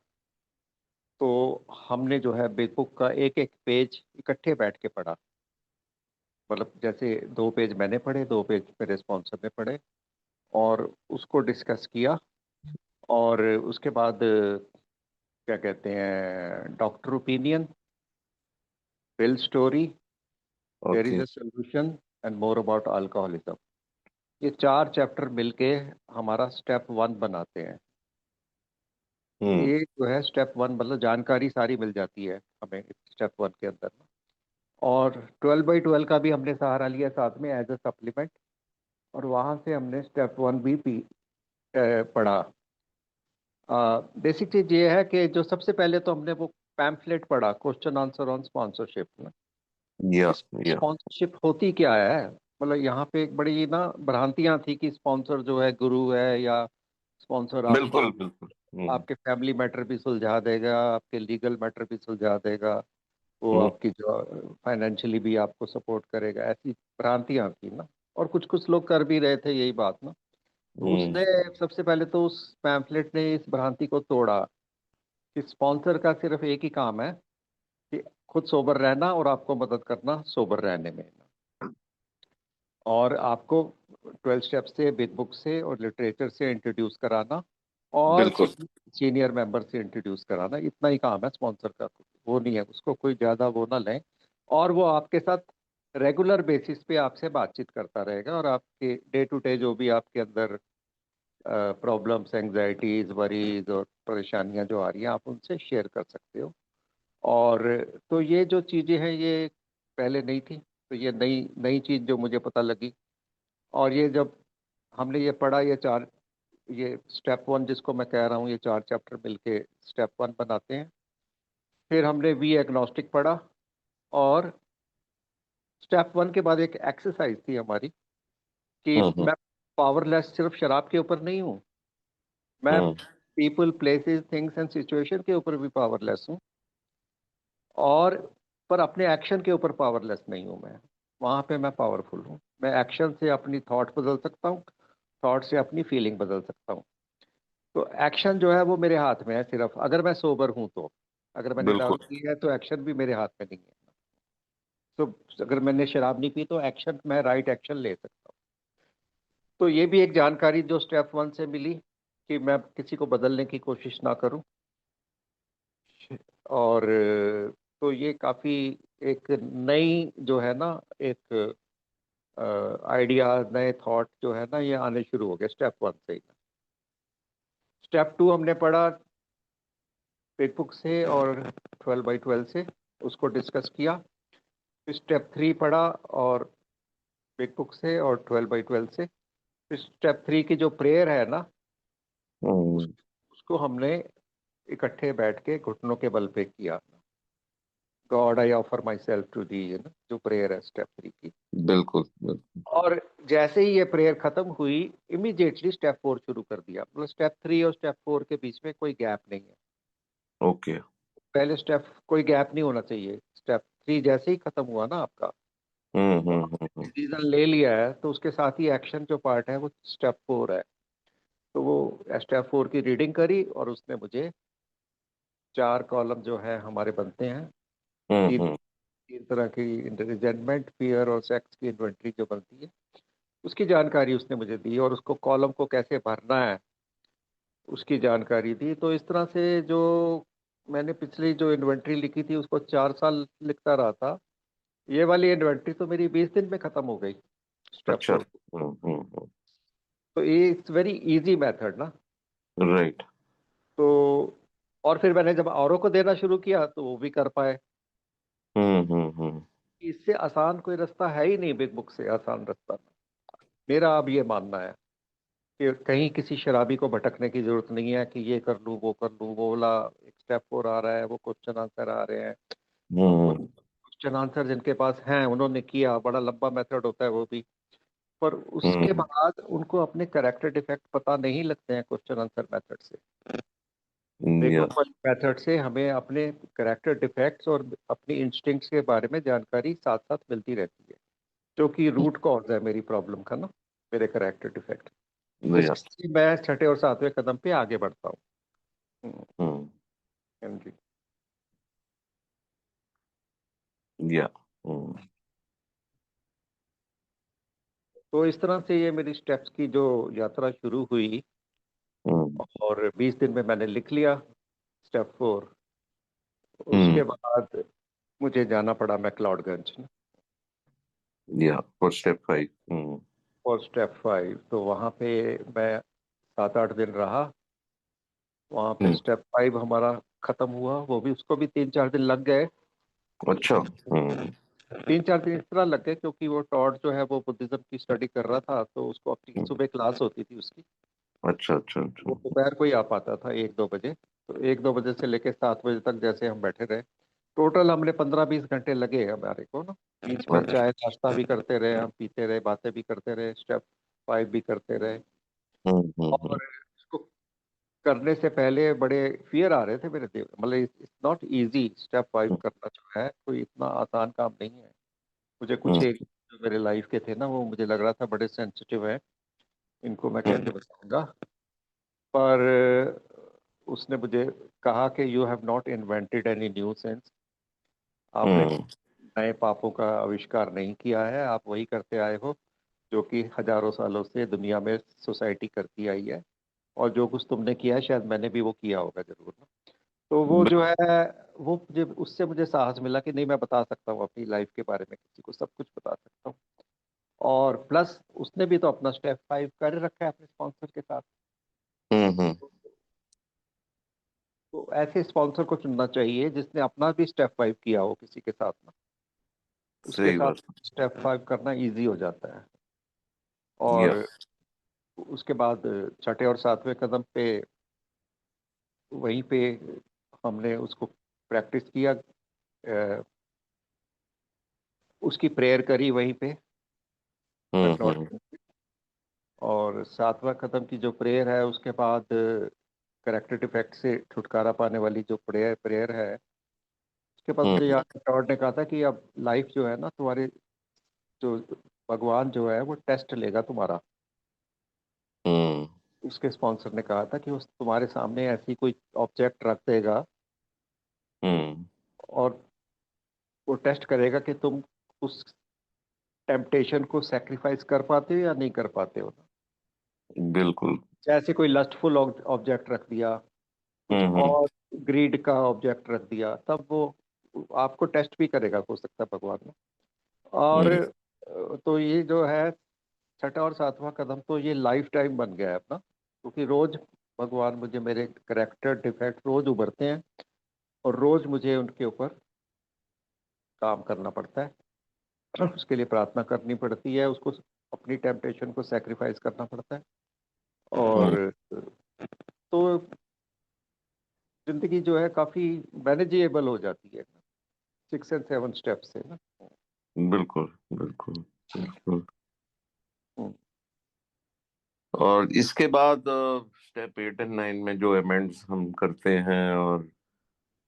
तो हमने जो है बिग बुक का एक एक पेज इकट्ठे बैठ के पढ़ा। मतलब जैसे 2 पेज मैंने पढ़े, 2 पेज मेरे स्पॉन्सर ने पढ़े, और उसको डिस्कस किया। और उसके बाद क्या कहते हैं, doctor opinion, real story, there is okay. A solution, and more about alcoholism. ये 4 चैप्टर मिलके हमारा स्टेप 1 बनाते हैं। हम्म। ये जो है स्टेप 1, मतलब जानकारी सारी मिल जाती है हमें स्टेप 1 के अंदर। और 12/12 का भी हमने सहारा लिया साथ में एज अ सप्लीमेंट। और वहाँ से हमने स्टेप 1 भी पढ़ा। बेसिक चीज ये है कि जो सबसे पहले तो हमने वो पैम्फलेट पढ़ा, क्वेश्चन आंसर ऑन स्पॉन्सरशिप में। या या स्पॉन्सरशिप होती क्या है? मतलब यहाँ पे एक बड़ी ना भ्रांतियां थी कि स्पॉन्सर जो है गुरु है, या स्पॉन्सर आपको बिल्कुल बिल्कुल। आपके फैमिली मैटर भी सुलझा देगा, आपके लीगल मैटर भी सुलझा देगा, वो हम्म आपकी जो फाइनेंशियली भी आपको सपोर्ट करेगा, ऐसी भ्रांतियां थी ना। और कुछ कुछ लोग कर भी रहे थे यही बात ना। तो हम्म। उसने सबसे पहले तो उस पैम्फलेट ने इस भ्रांति को तोड़ा कि स्पॉन्सर का सिर्फ एक ही काम है कि खुद सोबर रहना और आपको मदद करना सोबर रहने में। और आपको 12 स्टेप से, बिग बुक से और लिटरेचर से इंट्रोड्यूस कराना, और बिल्कुल सीनियर मेंबर से इंट्रोड्यूस कराना, इतना ही काम है स्पॉन्सर का। वो नहीं है, उसको कोई ज़्यादा वो ना लें। और वो आपके साथ रेगुलर बेसिस पे आपसे बातचीत करता रहेगा, और आपके डे टू डे जो भी आपके अंदर प्रॉब्लम्स, एंग्जाइटीज, वरीज और परेशानियां जो आ रही हैं, आप उनसे शेयर कर सकते हो। और तो ये जो चीज़ें हैं, ये पहले नहीं थी। तो ये नई नई चीज़ जो मुझे पता लगी। और ये जब हमने ये पढ़ा, ये स्टेप 1 जिसको मैं कह रहा हूँ, ये 4 चैप्टर मिलके स्टेप 1 बनाते हैं। फिर हमने वी एग्नोस्टिक पढ़ा। और स्टेप 1 के बाद एक एक्सरसाइज थी हमारी कि हम्म। मैं पावरलेस सिर्फ शराब के ऊपर नहीं हूँ, मैं hmm. People, places, things and situation के ऊपर भी पावरलेस हूँ। और पर अपने एक्शन के ऊपर पावरलेस नहीं हूँ मैं। वहां पे मैं पावरफुल हूँ। मैं एक्शन से अपनी थॉट बदल सकता हूँ, थॉट से अपनी फीलिंग बदल सकता हूँ। तो एक्शन जो है वो मेरे हाथ में है, सिर्फ अगर मैं सोबर हूं तो। अगर मैंने बिल्कुल। दारू पी है तो एक्शन भी मेरे हाथ में नहीं है। तो अगर मैंने शराब नहीं पी तो एक्शन, मैं राइट एक्शन ले सकता हूँ। तो ये भी एक जानकारी जो स्टेप वन से मिली, कि मैं किसी को बदलने की कोशिश ना करूं। और तो ये काफी एक नई जो है ना, एक आइडिया, नए थॉट जो है ना, ये आने शुरू हो गए स्टेप वन से ही। स्टेप टू हमने पढ़ा बिग बुक से और 12 by 12 से, उसको डिस्कस किया। फिर स्टेप थ्री पढ़ा और बिग बुक से और 12 by 12 से। फिर स्टेप थ्री की जो प्रेयर है ना, उस, हम्म। उसको हमने इकट्ठे बैठ के घुटनों के बल पे किया। God I offer myself to thee, है ना, जो प्रेयर है स्टेप थ्री की। बिल्कुल बिल्कुल। और जैसे ही ये प्रेयर खत्म हुई, इमीडिएटली स्टेप फोर शुरू कर दिया। मतलब स्टेप थ्री और स्टेप फोर के बीच में कोई गैप नहीं है। ओके। पहले स्टेप कोई गैप नहीं होना चाहिए। स्टेप थ्री जैसे ही खत्म हुआ ना आपका, तो आपने हम्म। डिसीजन ले लिया है, तो उसके साथ ही एक्शन जो पार्ट है वो स्टेप फोर है। तो वो स्टेप फोर की रीडिंग करी और उसने मुझे चार कॉलम जो है हमारे बनते हैं। तीन हम्म। तीन तरह की, रिजेंटमेंट, फियर और सेक्स की इन्वेंट्री जो बनती है, उसकी जानकारी उसने मुझे दी। और उसको कॉलम को कैसे भरना है उसकी जानकारी दी। तो इस तरह से जो मैंने पिछली जो इन्वेंट्री लिखी थी उसको 4 साल लिखता रहा था, ये वाली इन्वेंट्री तो मेरी 20 दिन में खत्म हो गई स्टेप अच्छा। फोर। तो ये इट्स वेरी इजी मेथड ना। राइट। तो और फिर मैंने जब औरों को देना शुरू किया तो वो भी कर पाए। हम्म। इससे आसान कोई रास्ता है ही नहीं, बिग बुक से आसान रास्ता। मेरा अब ये मानना है कि कहीं किसी शराबी को भटकने की जरूरत नहीं है कि ये कर लूँ वो कर लूँ, वो वाला एक स्टेप फोर आ रहा है, वो क्वेश्चन आंसर आ रहे हैं। अब वो हम्म क्वेश्चन आंसर जिनके पास हैं उन्होंने किया, बड़ा लंबा मेथड होता है वो भी। पर उसके हम्म। बाद उनको अपने करेक्टर डिफेक्ट पता नहीं लगते हैं क्वेश्चन आंसर मेथड से। बिग या। बुक वाली मेथड से हमें अपने करेक्टर डिफेक्ट्स और अपनी इंस्टिंक्ट्स के बारे में जानकारी साथ साथ मिलती रहती है, जो कि रूट कॉज है मेरी प्रॉब्लम का ना, मेरे करेक्टर डिफेक्ट। या। इससे मैं छठे और सातवें कदम पे आगे बढ़ता हूँ। हम्म, हम्म। हाँ जी। या। हम्म। तो इस तरह से ये मेरी स्टेप्स की जो यात्रा शुरू हुई। हम्म। और 20 दिन में मैंने लिख लिया स्टेप फोर। हम्म। उसके बाद मुझे जाना पड़ा मैक्लोडगंज। या फॉर स्टेप 5। हम्म। और स्टेप फाइव तो वहाँ पे मैं 7-8 दिन रहा। वहाँ पे हम्म। स्टेप फाइव हमारा खत्म हुआ, वो भी उसको भी 3-4 दिन लग गए। अच्छा। हम्म। 3-4 दिन इस तरह लग गए क्योंकि वो टॉड जो है वो बुद्धिज्म की स्टडी कर रहा था, तो उसको अपनी हम्म। सुबह क्लास होती थी उसकी। अच्छा अच्छा वो अच्छा। दोपहर को ही आ पाता था 1-2 बजे। तो 1-2 बजे से लेकर 7 बजे तक जैसे हम बैठे रहे, टोटल हमने 15-20 घंटे लगे हमारे को ना। बीच में अच्छा। चाय नाश्ता भी करते रहे, हम पीते रहे, बातें भी करते रहे, स्टेप फाइव भी करते रहे। हम्म। और इसको करने से पहले बड़े फियर आ रहे थे मेरे दिल, मतलब it's not easy step five करना जो है, कोई इतना आसान काम नहीं है। मुझे कुछ हम्म। एक जो मेरे लाइफ के थे ना, वो मुझे लग रहा था बड़े सेंसिटिव है, इनको मैं कैसे बताऊंगा। पर उसने मुझे कहा कि you have not invented any new sense, आपने हम्म। नए पापों का आविष्कार नहीं किया है, आप वही करते आए हो जो कि हजारों सालों से दुनिया में सोसाइटी करती आई है। और जो कुछ तुमने किया है शायद मैंने भी वो किया होगा जरूर ना। तो वो जो है, वो मुझे उससे मुझे साहस मिला कि नहीं, मैं बता सकता हूँ अपनी लाइफ के बारे में, किसी को सब कुछ बता सकता हूँ। और प्लस उसने भी तो अपना स्टेप फाइव कर रखा है अपने स्पॉन्सर के साथ। हम्म। तो ऐसे स्पॉन्सर को चुनना चाहिए जिसने अपना भी स्टेप फाइव किया हो किसी के साथ ना। उसके सही साथ बात। स्टेप फाइव करना इजी हो जाता है। या। और उसके बाद छठे और सातवें कदम पे वहीं पे हमने उसको प्रैक्टिस किया, उसकी प्रेयर करी वहीं पे हम्म। मैक्लोडगंज। और सातवां कदम की जो प्रेयर है उसके बाद करेक्टर डिफेक्ट से छुटकारा पाने वाली जो प्रेयर प्रेयर है उसके बाद मुझे हम्म। याद टॉड ने कहा था कि अब लाइफ जो है ना तुम्हारे, जो भगवान जो है वो टेस्ट लेगा तुम्हारा। हम्म। उसके स्पॉन्सर ने कहा था कि उस तुम्हारे सामने ऐसी कोई ऑब्जेक्ट रख देगा हम्म। और वो टेस्ट करेगा कि तुम उस टेम्पटेशन को सेक्रीफाइस कर पाते हो या नहीं कर पाते हो। बिल्कुल। जैसे कोई लस्टफुल ऑब्जेक्ट रख दिया, कुछ हम्म। और ग्रीड का ऑब्जेक्ट रख दिया, तब वो आपको टेस्ट भी करेगा हो सकता है भगवान में। और हम्म। तो ये जो है छठा और सातवां कदम तो ये लाइफ टाइम बन गया है अपना, क्योंकि रोज भगवान मुझे मेरे करेक्टर डिफेक्ट रोज उभरते हैं और रोज मुझे उनके ऊपर काम करना पड़ता है। उसके लिए प्रार्थना करनी पड़ती है, उसको अपनी टेम्पटेशन को सेक्रीफाइस करना पड़ता है। हम्म। और तो जिंदगी जो है काफी मैनेजेबल हो जाती है 6 और 7 स्टेप से ना। बिल्कुल। बिल्कुल। बिल्कुल। हम्म। और इसके बाद स्टेप 8 और 9 में जो अमेंड्स हम करते हैं, और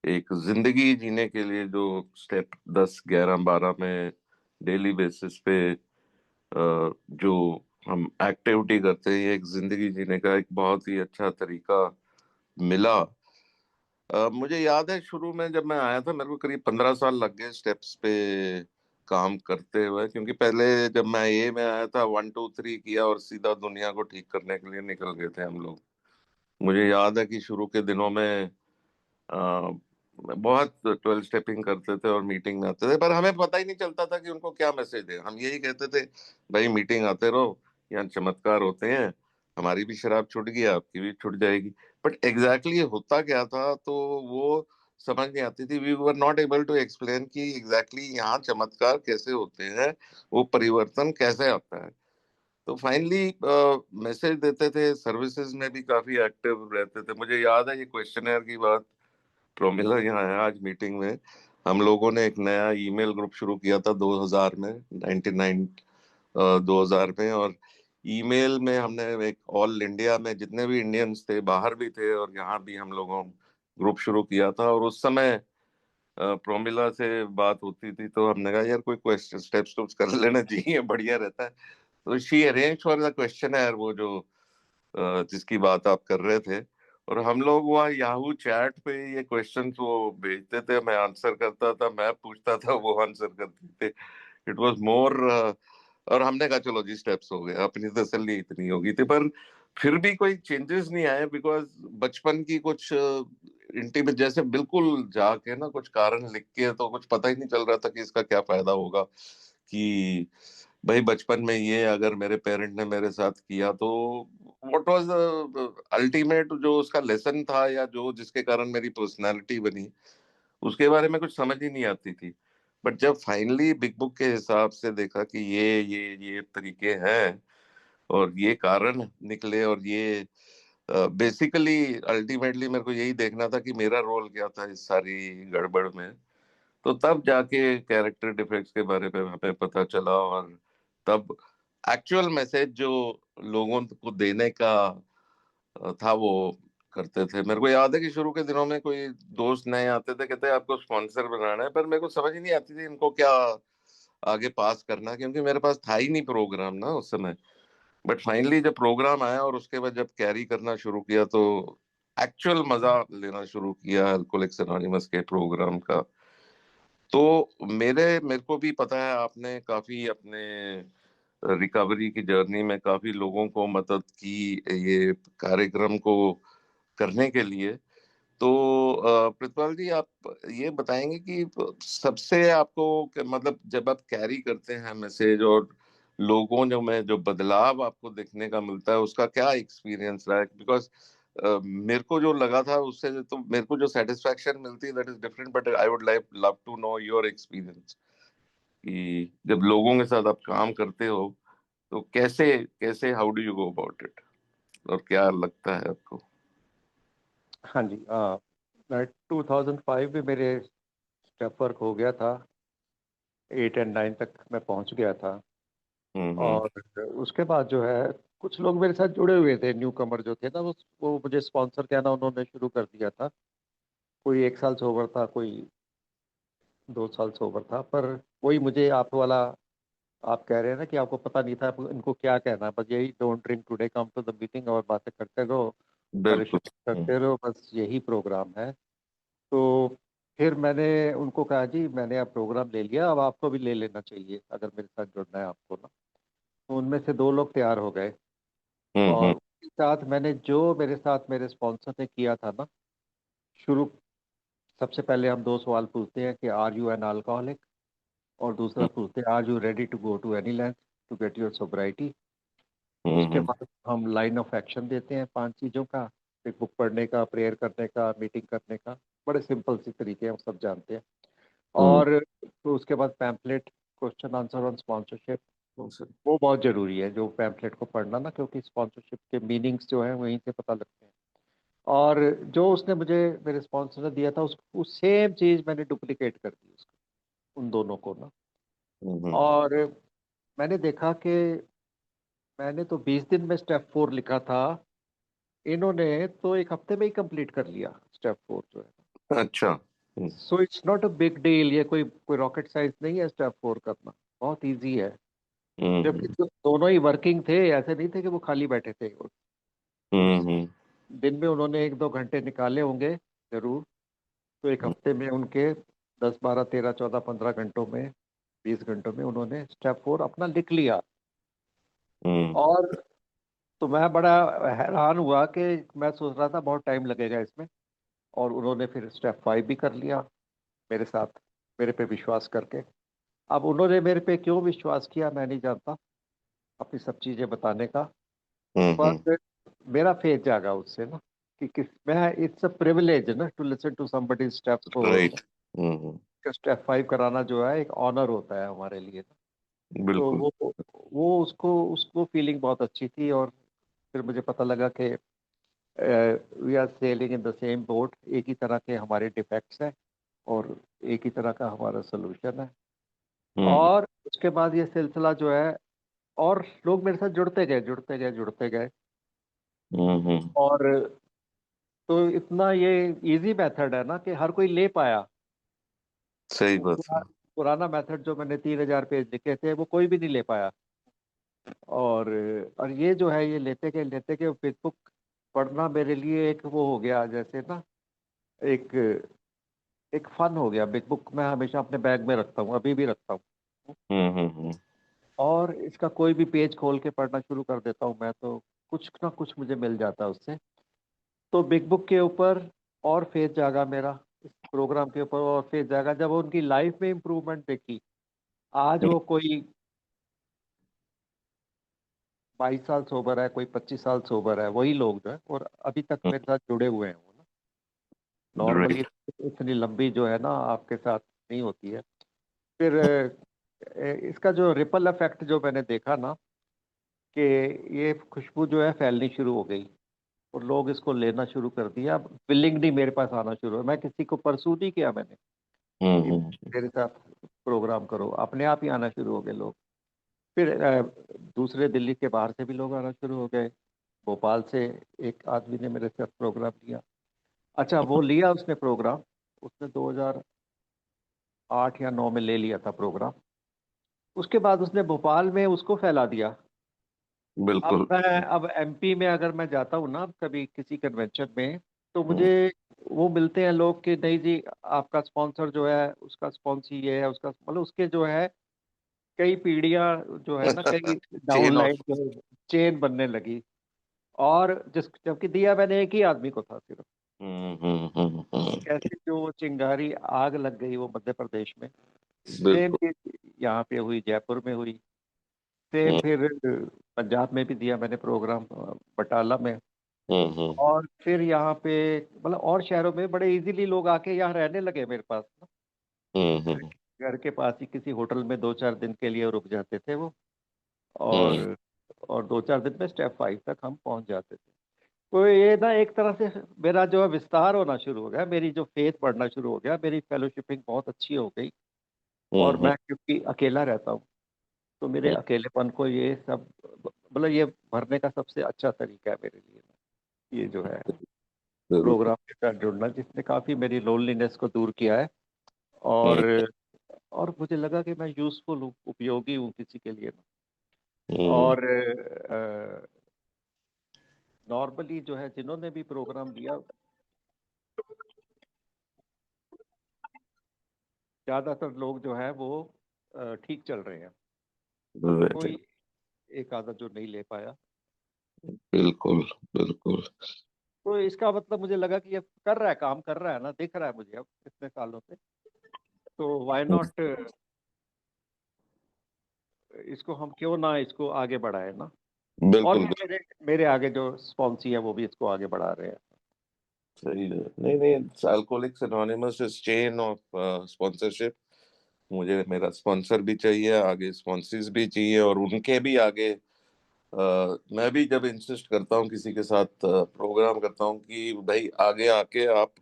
एक जिंदगी जीने के लिए जो स्टेप 10, 11, 12 में डेली बेसिस पे जो हम एक्टिविटी करते हैं, ये एक जिंदगी जीने का एक बहुत ही अच्छा तरीका मिला। मुझे याद है शुरू में जब मैं आया था, मेरे को करीब 15 साल लग गए स्टेप्स पे काम करते हुए, क्योंकि पहले जब मैं ये में आया था 1 2 3 किया और सीधा दुनिया को ठीक करने के लिए निकल गए थे हम लोग। मुझे याद है कि शुरू के दिनों में अ, बहुत 12 स्टेपिंग करते थे और मीटिंग में आते थे, पर हमें पता ही नहीं चलता था कि उनको क्या मैसेज दे। हम यही कहते थे, भाई मीटिंग आते रहो, यहाँ चमत्कार होते हैं, हमारी भी शराब छूट गई, आपकी भी छूट जाएगी। बट एग्जैक्टली होता क्या था, तो वो समझ नहीं आती थी। We were not able to explain कि एग्जैक्टली यहाँ चमत्कार कैसे होते हैं, वो परिवर्तन कैसे आता है। तो फाइनली मैसेज देते थे, सर्विसेज में भी काफी एक्टिव रहते थे। मुझे याद है ये क्वेश्चनर की बात, प्रोमिला यहाँ है आज मीटिंग में। हम लोगों ने एक नया ईमेल ग्रुप शुरू किया था 2000 में, 99 2000 में। और ईमेल में हमने एक ऑल इंडिया में जितने भी इंडियंस थे, बाहर भी थे और यहाँ भी, हम लोगों ग्रुप शुरू किया था। और उस समय प्रोमिला से बात होती थी, तो हमने कहा यार कोई क्वेश्चन स्टेप्स टूप्स कर लेना चाहिए, बढ़िया रहता है। तो she arrange for the question है वो जो जिसकी बात आप कर रहे थे। और हम लोग वहाँ याहू चैट पे ये क्वेश्चंस वो भेजते थे, मैं आंसर करता था, मैं पूछता था, वो आंसर करते थे। It was more. और हमने कहा चलो जी स्टेप्स हो गए, अपनी तसल्ली इतनी होगी थी। पर फिर भी कोई चेंजेस नहीं आए, बिकॉज बचपन की कुछ इंटीमेट, जैसे बिल्कुल जाके ना कुछ कारण लिख के, तो कुछ पता ही नहीं चल रहा था कि इसका क्या फायदा होगा। कि भाई बचपन में ये अगर मेरे पेरेंट ने मेरे साथ किया, तो व्हाट वाज द अल्टीमेट जो उसका लेसन था, या जो जिसके कारण मेरी पर्सनालिटी बनी, उसके बारे में कुछ समझ ही नहीं आती थी। बट जब फाइनली बिग बुक के हिसाब से देखा कि ये तरीके हैं और ये कारण निकले, और ये बेसिकली अल्टीमेटली मेरे को यही देखना था कि मेरा रोल क्या था इस सारी गड़बड़ में। तो तब जाके कैरेक्टर डिफेक्ट्स के बारे में हमें पता चला, और तब एक्चुअल मैसेज जो लोगों को देने का था वो करते थे। मेरे को याद है कि शुरू के दिनों में कोई दोस्त नए आते थे, कहते आपको स्पॉन्सर बनाना है, पर मेरे को समझ ही नहीं आती थी इनको क्या आगे पास करना, क्योंकि मेरे पास था ही नहीं प्रोग्राम ना उस समय। बट फाइनली जब प्रोग्राम आया और उसके बाद जब कैरी करना शुरू किया, तो एक्चुअल मजा लेना शुरू किया अल्कोहलिक्स एनोनिमस के प्रोग्राम का। तो मेरे को भी पता है, आपने काफी अपने रिकवरी की जर्नी में काफी लोगों को मदद की ये कार्यक्रम को करने के लिए। तो प्रतिपाल जी, आप ये बताएंगे कि सबसे आपको मतलब जब आप कैरी करते हैं मैसेज, और लोगों जो में जो बदलाव आपको देखने का मिलता है, उसका क्या एक्सपीरियंस रहा है? बिकॉज मेरे को जो लगा था उससे, तो मेरे को जो सेटिस्फेक्शन मिलती है that is different, but I would like love to know your experience कि जब लोगों के साथ आप काम करते हो, तो कैसे कैसे how do you go about it, और क्या लगता है आपको? हाँ जी, मैं 2005 में मेरे स्टेप वर्क हो गया था, 8 और 9 तक मैं पहुंच गया था। हम्म। और उसके बाद जो है कुछ लोग मेरे साथ जुड़े हुए थे, न्यू कमर जो थे ना, वो मुझे स्पॉन्सर कहना उन्होंने शुरू कर दिया था। कोई 1 साल सोबर था, कोई 2 साल सोबर था, पर वही मुझे आप वाला, आप कह रहे हैं ना कि आपको पता नहीं था इनको क्या कहना है, बस यही don't drink today come to the meeting, और बातें करते रहो, बिल्कुल। फेलोशिप करते रहो, बस यही प्रोग्राम है। तो फिर मैंने उनको कहा जी मैंने अब प्रोग्राम ले लिया, अब आपको भी ले लेना चाहिए अगर मेरे साथ जुड़ना है आपको ना। तो उनमें से 2 लोग तैयार हो गए, हम्म। और उसके साथ मैंने जो मेरे साथ मेरे स्पॉन्सर ने किया था ना, शुरू सबसे पहले हम 2 सवाल पूछते हैं कि आर यू एन अल्कोहलिक, और दूसरा पूछते हैं are you ready to go to any length to get your sobriety. उसके हम्म। बाद हम लाइन ऑफ एक्शन देते हैं 5 चीज़ों का, एक बुक पढ़ने का, प्रेयर करने का, मीटिंग करने का, बड़े सिंपल सी तरीके हम सब जानते हैं। हम्म। और तो उसके बाद pamphlet, question answer on sponsorship, hmm. वो बहुत ज़रूरी है जो पैम्पलेट को पढ़ना ना, क्योंकि स्पॉन्सरशिप के मीनिंग्स जो हैं वहीं से पता लगते हैं। और जो उसने मुझे मेरे स्पॉन्सर ने दिया था उस सेम चीज़ मैंने डुप्लीकेट कर दी उसको, उन दोनों को ना। हम्म। और मैंने देखा कि मैंने तो 20 दिन में स्टेप 4 लिखा था, इन्होंने तो एक हफ्ते में ही कंप्लीट कर लिया स्टेप 4 जो है। अच्छा। Hmm. So it's not a big deal, ये कोई रॉकेट साइंस नहीं है स्टेप 4 करना, बहुत इजी है। जबकि हम्म। दोनों ही वर्किंग थे, ऐसे नहीं थे कि वो खाली बैठे थे। उस हम्म। दिन में उन्होंने 1-2 घंटे निकाले होंगे जरूर। तो एक हफ्ते में उनके 10, 12, 13, 14, 15 घंटों में, 20 घंटों में उन्होंने स्टेप 4 अपना लिख लिया। हम्म। और तो मैं बड़ा हैरान हुआ कि मैं सोच रहा था बहुत टाइम लगेगा इसमें, और उन्होंने फिर स्टेप 5 भी कर लिया मेरे साथ, मेरे पे विश्वास करके। अब उन्होंने मेरे पे क्यों विश्वास किया मैं नहीं जानता, अपनी सब चीज़ें बताने का। हम्म। पर मेरा फेथ जागा उससे ना, कि किस मैं, इट्स अ प्रिविलेज ना to listen to somebody step 4। Right. Hmm. Step 5 कराना जो है एक ऑनर होता है हमारे लिए ना। तो बिल्कुल। वो उसको उसको फीलिंग बहुत अच्छी थी। और फिर मुझे पता लगा कि we are sailing in the same boat, एक ही तरह के हमारे डिफेक्ट्स हैं, और एक ही तरह का हमारा सोल्यूशन है। हम्म। और उसके बाद ये सिलसिला जो है, और लोग मेरे साथ जुड़ते गए, जुड़ते गए, जुड़ते गए। हम्म। और तो इतना ये इजी मेथड है ना कि हर कोई ले पाया। सही वो बात है। पुराना मेथड जो मैंने 3,000 पेज लिखे थे वो कोई भी नहीं ले पाया। और और ये जो है, ये लेते गए फेसबुक पढ़ना मेरे लिए एक वो हो गया जैसे ना, एक एक फन हो गया। बिग बुक मैं हमेशा अपने बैग में रखता हूँ, अभी भी रखता हूँ। हम्म। और इसका कोई भी पेज खोल के पढ़ना शुरू कर देता हूँ मैं, तो कुछ ना कुछ मुझे मिल जाता है उससे। तो बिग बुक के ऊपर और फेथ जागा मेरा, इस प्रोग्राम के ऊपर और फेथ जागा जब उनकी लाइफ में इम्प्रूवमेंट देखी। आज वो कोई 22 साल सोबर है, कोई 25 साल सोबर है, वही लोग जो है, और अभी तक मेरे साथ जुड़े हुए हैं वो ना। Normally right. इतनी लंबी जो है ना आपके साथ नहीं होती है। फिर इसका जो रिपल इफेक्ट जो मैंने देखा ना, कि ये खुशबू जो है फैलनी शुरू हो गई, और लोग इसको लेना शुरू कर दिया। अब विलिंगली मेरे पास आना शुरू है, मैं किसी को परसू नहीं किया मैंने कि हम्म। मेरे साथ प्रोग्राम करो, अपने आप ही आना शुरू हो गए लोग। फिर दूसरे दिल्ली के बाहर से भी लोग आना शुरू हो गए। भोपाल से एक आदमी ने मेरे साथ प्रोग्राम लिया। अच्छा, वो लिया उसने प्रोग्राम, उसने 2008 या 9 में ले लिया था प्रोग्राम। उसके बाद उसने भोपाल में उसको फैला दिया। बिल्कुल। अब एमपी में अगर मैं जाता हूँ ना कभी किसी कन्वेंशन में, तो हम्म। मुझे वो मिलते हैं लोग कि नहीं जी आपका स्पॉन्सर जो है उसका स्पॉन्सर ये है, उसका मतलब उसके जो है कई पीढ़ियां जो है ना, कई चेन ऑफ। डाउनलाइन जो चेन बनने लगी। और जिस जबकि दिया मैंने एक ही आदमी को था सिर्फ। और कैसे जो वो चिंगारी आग लग गई वो मध्य प्रदेश में। सेम बिल्कुल। चीज यहाँ पे हुई, जयपुर में हुई। सेम हम्म। फिर पंजाब में भी दिया मैंने प्रोग्राम, बटाला में। हम्म। और फिर यहाँ पे मतलब और शहरों में बड़े इजीली लोग आके यहाँ रहने लगे मेरे पास ना। घर हम्म। घर के पास ही किसी होटल में 2-4 दिन के लिए रुक जाते थे वो। और हम्म। और 2-4 दिन में स्टेप 5 तक हम पहुंच जाते थे। तो ये ना एक तरह से मेरा जो है विस्तार होना शुरू हो गया, मेरी जो फेथ बढ़ना शुरू हो गया, मेरी फेलोशिपिंग बहुत अच्छी हो गई। और हम्म। मैं क्योंकि अकेला रहता हूँ, तो मेरे अकेलेपन को ये सब मतलब ये भरने का सबसे अच्छा तरीका है मेरे लिए ना, ये जो है बिल्कुल। प्रोग्राम के साथ जुड़ना, जिसने काफ़ी मेरी लोनलीनेस को दूर किया है। और हम्म। और मुझे लगा कि मैं यूजफुल हूँ, उपयोगी हूँ किसी के लिए। हम्म, और नॉर्मली जो है जिन्होंने भी प्रोग्राम दिया, ज्यादातर लोग जो है वो ठीक चल रहे हैं। right, कोई एक आधा जो नहीं ले पाया। बिल्कुल बिल्कुल। तो इसका मतलब मुझे लगा कि ये कर रहा है, काम कर रहा है ना, दिख रहा है मुझे अब इतने सालों से। तो व्हाई नॉट, इसको हम क्यों ना इसको आगे बढ़ाए ना। और बिल्कुल भी मेरे मेरे आगे जो स्पॉन्सी है वो भी इसको आगे बढ़ा रहे हैं। सही है। नहीं नहीं, alcoholics anonymous is chain of sponsorship. मुझे मेरा स्पॉन्सर भी चाहिए, आगे स्पॉन्सर्स भी चाहिए, और उनके भी आगे मैं भी जब इंसिस्ट करता हूँ किसी के साथ प्रोग्राम करता हूँ कि भाई आगे आके आप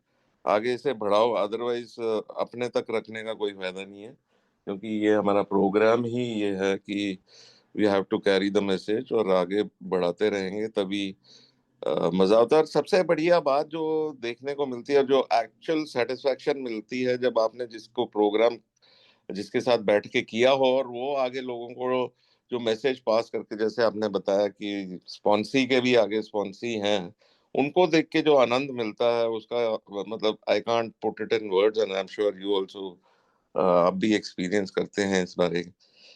आगे से बढ़ाओ, अदरवाइज अपने तक रखने का कोई फायदा नहीं है। क्योंकि ये हमारा प्रोग्राम ही ये है कि we have to carry the message, और आगे बढ़ाते रहेंगे तभी मजा आता है। और सबसे बढ़िया बात जो देखने को मिलती है, जो एक्चुअल सेटिस्फेक्शन मिलती है, जब आपने जिसको प्रोग्राम जिसके साथ बैठ के किया हो और वो आगे लोगों को जो मैसेज पास करके, जैसे आपने बताया कि स्पॉन्सी के भी आगे स्पॉन्सी हैं, उनको देख के जो आनंद मिलता है उसका, मतलब I can't put it in words, and I am sure you also आप भी एक्सपीरियंस करते हैं इस बारे।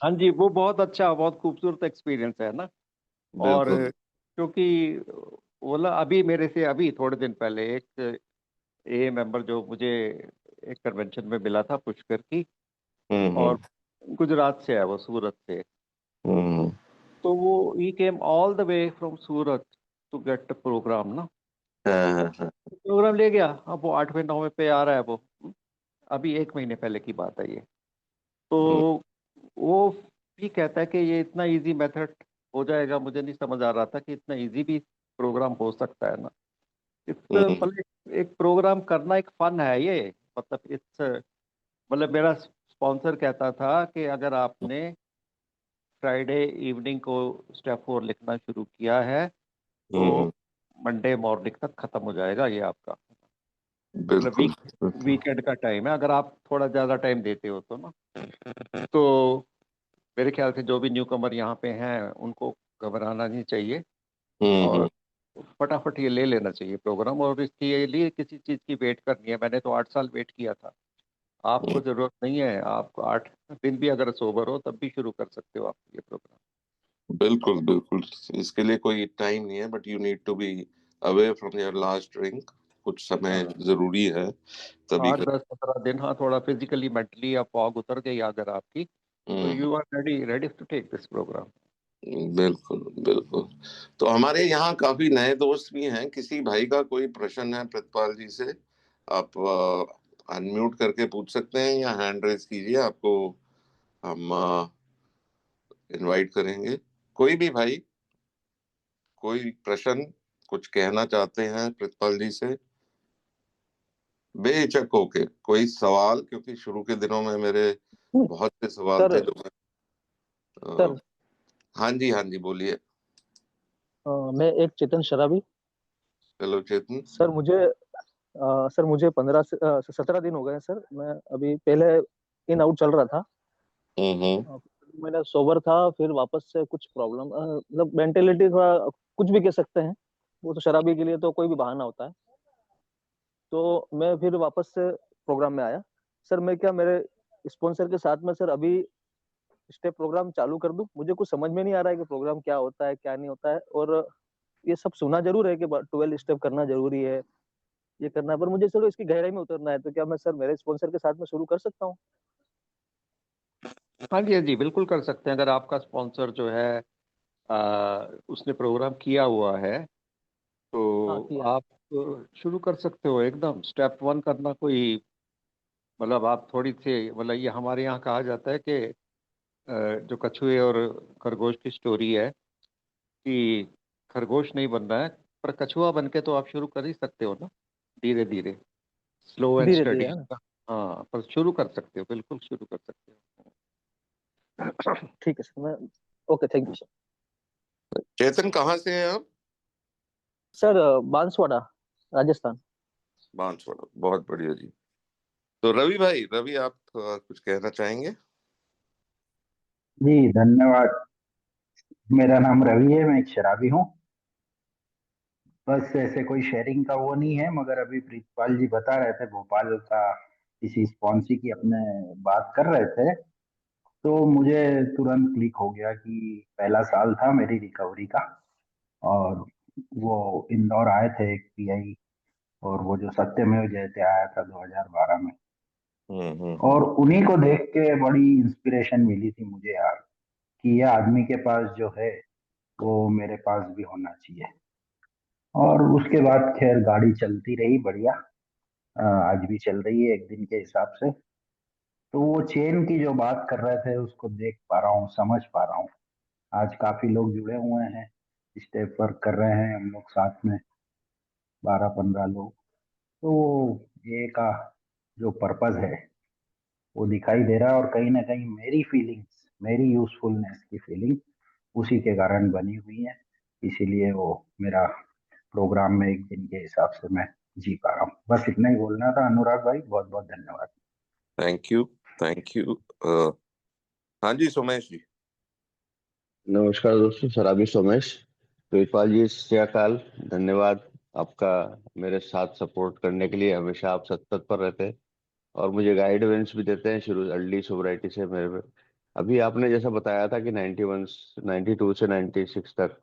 हाँ जी, वो बहुत अच्छा, बहुत खूबसूरत एक्सपीरियंस है ना। और बिल्कुल। क्योंकि बोला अभी मेरे से अभी थोड़े दिन पहले एक ए मेंबर जो मुझे एक कन्वेंशन में मिला था पुष्कर की, और हम्म गुजरात से है वो, सूरत से। हम्म तो वो he came all the way from Surat to get programme ना। हाँ हाँ हाँ। प्रोग्राम ले गया, अब वो 8वें 9वें पे आ रहा है वो। अभी 1 महीने पहले की बात है ये। तो हम्म वो भी कहता है कि ये इतना इजी मेथड हो जाएगा, मुझे नहीं समझ आ रहा था कि इतना इजी भी प्रोग्राम हो सकता है ना। इट्स हम्म मतलब एक प्रोग्राम करना एक फन है ये। मतलब इट्स मतलब मेरा स्पॉन्सर कहता था कि अगर आपने फ्राइडे इवनिंग को स्टेप 4 लिखना शुरू किया है तो हम्म, मंडे मॉर्निंग तक खत्म हो जाएगा ये आपका। मतलब बिल्कुल बिल्कुल। वीकेंड का टाइम है, अगर आप थोड़ा ज्यादा टाइम देते हो तो ना। तो मेरे ख्याल से जो भी न्यू कमर यहाँ पे हैं उनको घबराना नहीं चाहिए, और हम्म। फटाफट ये ले लेना चाहिए प्रोग्राम। और इसके लिए किसी चीज़ की वेट करनी है, मैंने तो 8 साल वेट किया था। आपको जरूरत नहीं है, आप 8 दिन भी अगर सोबर हो तब भी शुरू कर सकते हो आप ये प्रोग्राम। बिल्कुल बिल्कुल, इसके लिए कोई टाइम नहीं है, but you need to be away from your last drink. कुछ समय हाँ, जरूरी है तभी आठ कर। दस 15 दिन, हाँ, थोड़ा फिजिकली मेंटली आप फॉग उतर गई अगर आपकी, तो hmm, you are ready ready to take this programme. बिल्कुल बिल्कुल। तो हमारे यहाँ काफी नए दोस्त भी हैं, किसी भाई का कोई प्रश्न है प्रतिपाल जी से, आप अनम्यूट करके पूछ सकते हैं या हैंड रेज कीजिए, आपको हम इनवाइट करेंगे। कोई भी भाई कोई प्रश्न कुछ कहना चाहते हैं प्रतिपाल जी से, बेहिचक होके कोई सवाल, क्योंकि शुरू के दिनों में मेरे बहुत से सवाल सर थे जो मैं सर हाँ जी हाँ जी, बोलिए। मैं एक चेतन शराबी। हेलो चेतन। सर मुझे 17 दिन हो गए हैं सर। मैं अभी पहले इन आउट चल रहा था। हम्म। मैंने सोबर था, फिर वापस से कुछ प्रॉब्लम, मतलब मेंटेलिटी थोड़ा, कुछ भी कह सकते हैं। वो तो शराबी के लिए तो कोई भी बहाना होता है। तो मैं फिर वापस से प्रोग्राम में आया। सर मैं क्या मेरे स्पॉन्सर के साथ में सर अभी स्टेप प्रोग्राम चालू कर दूं? मुझे कुछ समझ में नहीं आ रहा है कि प्रोग्राम क्या होता है क्या नहीं होता है। और ये सब सुना जरूर है कि 12 स्टेप करना जरूरी है, ये करना है, पर मुझे चलो इसकी गहराई में उतरना है। तो क्या मैं सर मेरे स्पॉन्सर के साथ में शुरू कर सकता हूँ? हाँ जी, हाँ जी, बिल्कुल कर सकते हैं। अगर आपका स्पॉन्सर जो है उसने प्रोग्राम किया हुआ है हाँ तो किया है। आप शुरू कर सकते हो एकदम स्टेप 1 करना। कोई मतलब आप थोड़ी सी, मतलब ये हमारे यहाँ कहा जाता है कि जो कछुए और खरगोश की स्टोरी है कि खरगोश नहीं बनना है, पर कछुआ बन के तो आप शुरू कर ही सकते हो ना, धीरे धीरे, स्लो एंड धीरे धीरे स्टडी। है ना? हाँ, पर शुरू कर सकते हो, बिल्कुल शुरू कर सकते हो। ठीक है सर, मैं ओके, थैंक यू सर। चेतन कहाँ से हैं आप? सर बांसवाड़ा, राजस्थान। बांसवाड़ा, बहुत बढ़िया जी। तो रवि आप कुछ कहना चाहेंगे? जी धन्यवाद। मेरा नाम रवि है, मैं एक शराबी हूँ। बस ऐसे कोई शेयरिंग का वो नहीं है, मगर अभी प्रीतपाल जी बता रहे थे भोपाल का किसी स्पॉन्सी की अपने बात कर रहे थे, तो मुझे तुरंत क्लिक हो गया कि पहला साल था मेरी रिकवरी का। और वो इंदौर आए थे एक पीआई, और वो जो सत्यमेव जयते आया था 2012 में, और उन्हीं को देख के बड़ी इंस्पिरेशन मिली थी मुझे यार, कि ये आदमी के पास जो है वो मेरे पास भी होना चाहिए। और उसके बाद खैर गाड़ी चलती रही बढ़िया। आज भी चल रही है एक दिन के हिसाब से। तो वो चेन की जो बात कर रहे थे उसको देख पा रहा हूँ, समझ पा रहा हूँ। आज काफी लोग जुड़े हुए हैं, स्टेप वर्क कर रहे हैं हम लोग साथ में, 12-15 लोग। तो ये का जो पर्पस है वो दिखाई दे रहा है, और कहीं ना कहीं मेरी फीलिंग्स, मेरी यूजफुलनेस की फीलिंग उसी के कारण बनी हुई है। इसीलिए वो मेरा प्रोग्राम में एक दिन के हिसाब से मैं जी पा रहा हूँ। बस इतना ही बोलना था अनुराग भाई, बहुत बहुत धन्यवाद। Thank you, thank you. हाँ जी, सोमेश जी। नमस्कार दोस्तों, शराबी सोमेश। प्रीतपाल जी, श्रीकाल, धन्यवाद आपका मेरे साथ सपोर्ट करने के लिए। हमेशा आप तत्पर रहते हैं और मुझे गाइडेंस भी देते हैं शुरू अर्ली सोब्राइटी से मेरे पे। अभी आपने जैसा बताया था कि 91 92 से 96 तक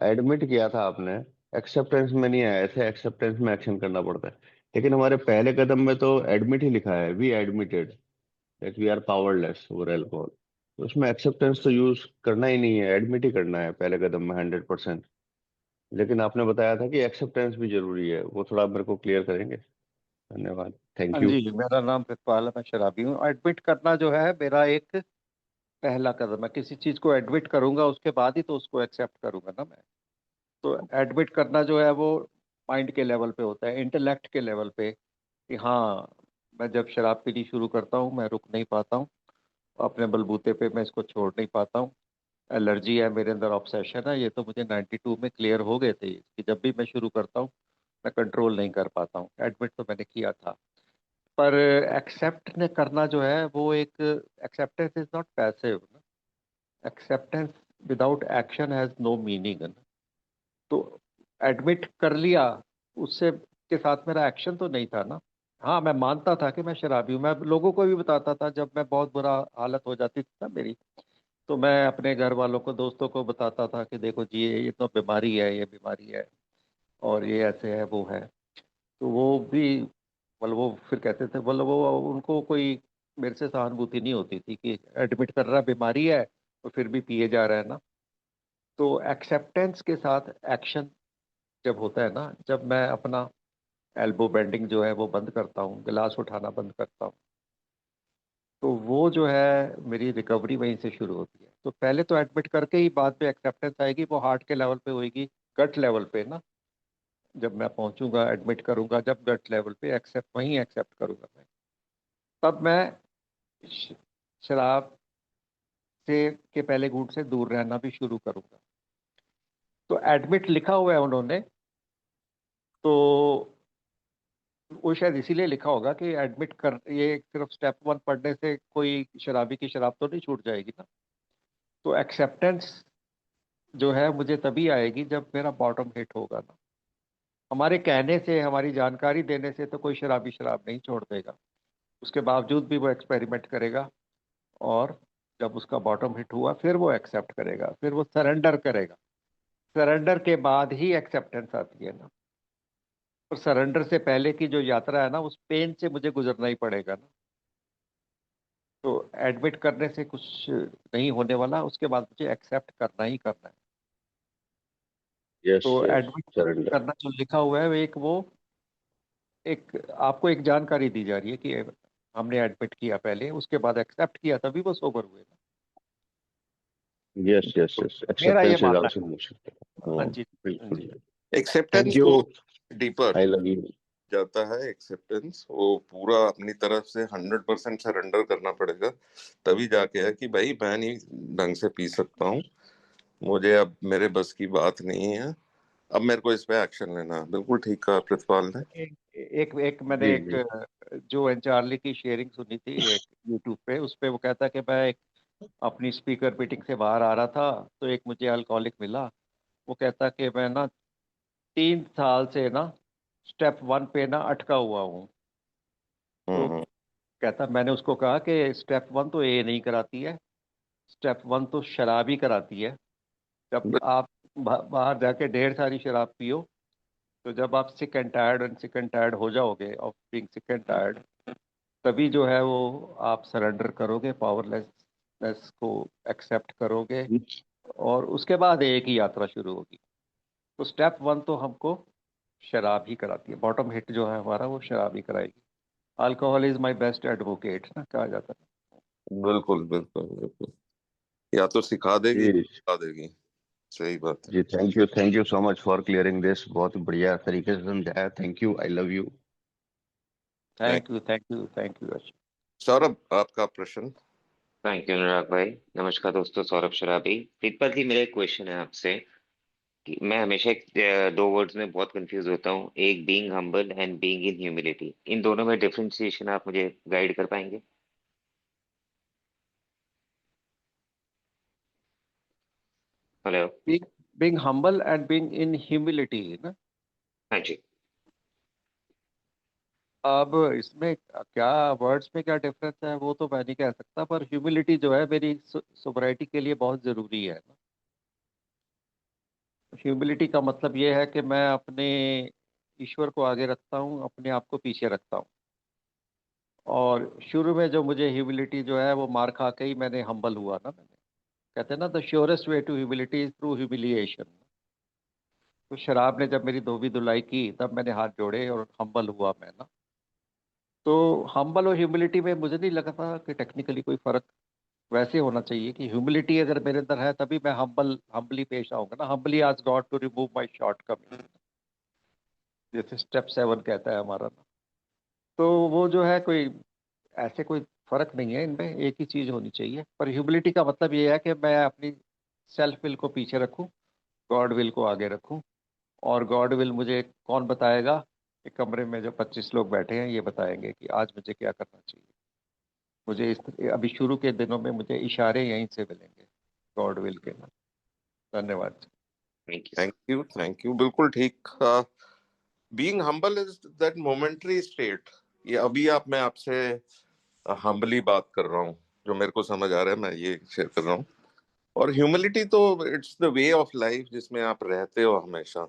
एडमिट किया था आपने। एक्सेप्टेंस में नहीं आए थे, एक्सेप्टेंस में एक्शन करना पड़ता है। लेकिन हमारे पहले कदम में तो एडमिट ही लिखा है, we admitted that we are powerless over alcohol. तो उसमें एक्सेप्टेंस तो यूज करना ही नहीं है, एडमिट ही करना है पहले कदम में 100%। लेकिन आपने बताया था कि एक्सेप्टेंस भी जरूरी है, वो थोड़ा मेरे को क्लियर करेंगे? धन्यवाद, थैंक हाँ यू। जी, मेरा नाम प्रितपाल है, मैं शराबी हूँ। एडमिट करना जो है मेरा एक पहला कदम है। किसी चीज को एडमिट करूंगा उसके बाद ही तो उसको एक्सेप्ट करूंगा ना मैं। तो एडमिट करना जो है वो माइंड के लेवल पे होता है, इंटेलेक्ट के लेवल पे, कि हाँ मैं जब शराब पीनी शुरू करता हूँ मैं रुक नहीं पाता हूँ, अपने बलबूते पे मैं इसको छोड़ नहीं पाता हूँ। एलर्जी है मेरे अंदर, ऑब्सेशन है, ये तो मुझे 92 में क्लियर हो गए थे कि जब भी मैं शुरू करता हूँ मैं कंट्रोल नहीं कर पाता हूँ। एडमिट तो मैंने किया था। पर एक्सेप्ट ने करना जो है वो एक, acceptance is not passive. Acceptance without action has no meaning. तो एडमिट कर लिया, उससे के साथ मेरा एक्शन तो नहीं था ना। हाँ, मैं मानता था कि मैं शराबी हूँ, मैं लोगों को भी बताता था जब मैं बहुत बुरा हालत हो जाती थी ना मेरी, तो मैं अपने घर वालों को, दोस्तों को बताता था कि देखो जी ये तो बीमारी है, ये बीमारी है और ये ऐसे है वो है। तो वो भी, मतलब वो फिर कहते थे, मतलब वो उनको कोई मेरे से सहानुभूति नहीं होती थी कि एडमिट कर रहा है, बीमारी है और फिर भी पिए जा रहा है ना। तो एक्सेप्टेंस के साथ एक्शन जब होता है ना, जब मैं अपना एल्बो बेंडिंग जो है वो बंद करता हूँ, गिलास उठाना बंद करता हूँ, तो वो जो है मेरी रिकवरी वहीं से शुरू होती है। तो पहले तो एडमिट करके ही बाद में एक्सेप्टेंस आएगी, वो हार्ट के लेवल पे होएगी, गट लेवल पे ना। जब मैं पहुंचूंगा, एडमिट करूंगा, जब गट लेवल पे एक्सेप्ट, वहीं एक्सेप्ट करूंगा मैं, तब मैं श- शराब से के पहले घूंट से दूर रहना भी शुरू करूंगा। तो एडमिट लिखा हुआ है उन्होंने, तो वो शायद इसीलिए लिखा होगा कि एडमिट कर, ये सिर्फ स्टेप 1 पढ़ने से कोई शराबी की शराब तो नहीं छूट जाएगी ना। तो एक्सेप्टेंस जो है मुझे तभी आएगी जब मेरा बॉटम हिट होगा ना। हमारे कहने से, हमारी जानकारी देने से तो कोई शराबी शराब नहीं छोड़ देगा, उसके बावजूद भी वो एक्सपेरिमेंट करेगा। और जब उसका बॉटम हिट हुआ फिर वो एक्सेप्ट करेगा, फिर वो सरेंडर करेगा। सरेंडर के बाद ही एक्सेप्टेंस आती है ना। और सरेंडर से पहले की जो यात्रा है ना, उस पेन से मुझे गुजरना ही पड़ेगा ना। तो एडमिट करने से कुछ नहीं होने वाला, उसके बाद मुझे एक्सेप्ट करना ही करना है। यस तो यस, एडमिट सरेंडर। करना जो लिखा हुआ है, वो एक आपको एक जानकारी दी जा रही है कि हमने एडमिट किया पहले, उसके बाद एक्सेप्ट किया, तभी वो सोबर हुए ना। यस यस तो यस, मेरा ये एक्सेप्टेंस इज मानना आल्सो है। मोशन। हाँ जी, हाँ बिल्कुल। जी। Thank acceptance you. को डीपर आई लव यू। जाता है। एक्सेप्टेंस वो पूरा अपनी तरफ से 100% सरेंडर करना पड़ेगा, तभी जाके है कि भाई मैं नहीं ढंग से पी सकता हूँ, मुझे अब मेरे बस की बात नहीं है, अब मेरे को इस पे एक्शन लेना है। बिल्कुल ठीक कहा प्रितपाल ने। एक मैंने जी एक जी जो एन चार्ली की शेयरिंग सुनी थी एक यूट्यूब पे, उस पे वो कहता कि मैं एक अपनी स्पीकर मीटिंग से बाहर आ रहा था, तो एक मुझे अल्कोहलिक मिला। वो कहता कि मैं ना 3 साल से ना स्टेप 1 पे ना अटका हुआ हूँ। तो हम्म। कहता, मैंने उसको कहा कि स्टेप 1 तो ये नहीं कराती है, स्टेप 1 तो शराब ही कराती है। जब आप बाहर जाके ढेर सारी शराब पियो, तो जब आप सिक एंड टायर्ड हो जाओगे of being sick and tired, तभी जो है वो आप सरेंडर करोगे, पावरलेसनेस को एक्सेप्ट करोगे, और उसके बाद एक ही यात्रा शुरू होगी। तो स्टेप 1 तो हमको शराब ही कराती है, बॉटम हिट जो है हमारा वो शराब ही कराएगी। Alcohol is my best advocate ना कहा जाता बिल्कुल बिल्कुल बिल्कुल। या तो सिखा देगी जी सिखा देगी। सही बात है। जी। Thank you so much for clearing this. बहुत बढ़िया तरीके से समझाया। Thank you. I love you. है। Thank. Thank you, thank you, thank you. Saurabh, आपका प्रश्न। थैंक यू अनुराग भाई। नमस्कार दोस्तों, सौरभ शराबी। प्रीतपाल जी, मेरा एक क्वेश्चन है आपसे कि मैं हमेशा दो वर्ड्स में बहुत कंफ्यूज होता हूँ, एक being humble and being in humility. इन दोनों में डिफरेंशिएशन आप मुझे गाइड कर पाएंगे? Hello. Being humble and being in humility ना। हाँ जी। अब इसमें क्या वर्ड्स में क्या डिफरेंस है वो तो मैं नहीं कह सकता, पर ह्यूमिलिटी जो है मेरी सोबराइटी के लिए बहुत जरूरी है ना। ह्यूमिलिटी का मतलब ये है कि मैं अपने ईश्वर को आगे रखता हूँ, अपने आप को पीछे रखता हूँ। और शुरू में जो मुझे ह्यूमिलिटी जो है वो मार खा के ही मैंने हम्बल हुआ ना। मैंने कहते हैं ना, the surest way to humility is through humiliation. तो शराब ने जब मेरी धोबी धुलाई की, तब मैंने हाथ जोड़े और हम्बल हुआ मैं ना। तो हम्बल और ह्यूमिलिटी में मुझे नहीं लगता कि टेक्निकली कोई फर्क। वैसे होना चाहिए कि ह्यूमिलिटी अगर मेरे अंदर है तभी मैं हम्बली पेश आऊंगा ना। Humbly ask God to remove my shortcoming, जैसे स्टेप 7 कहता है हमारा ना। तो वो जो है कोई ऐसे कोई फर्क नहीं है इनमें, एक ही चीज होनी चाहिए। पर ह्यूमिलिटी का मतलब ये है कि मैं अपनी सेल्फ विल को पीछे रखूं, गॉड विल को आगे रखूं। और गॉड विल मुझे कौन बताएगा? एक कमरे में जो 25 लोग बैठे हैं ये बताएंगे कि आज मुझे क्या करना चाहिए। मुझे अभी शुरू के दिनों में मुझे इशारे यहीं से मिलेंगे गॉड विल के ना। धन्यवाद। Thank you thank sir. You thank you. बिल्कुल ठीक। Being humble is that momentary state. ये अभी मैं आपसे हम्बली बात कर रहा हूँ, जो मेरे को समझ आ रहा है मैं ये शेयर कर रहा हूँ। और ह्यूमिलिटी तो it's the way of life जिसमें आप रहते हो हमेशा।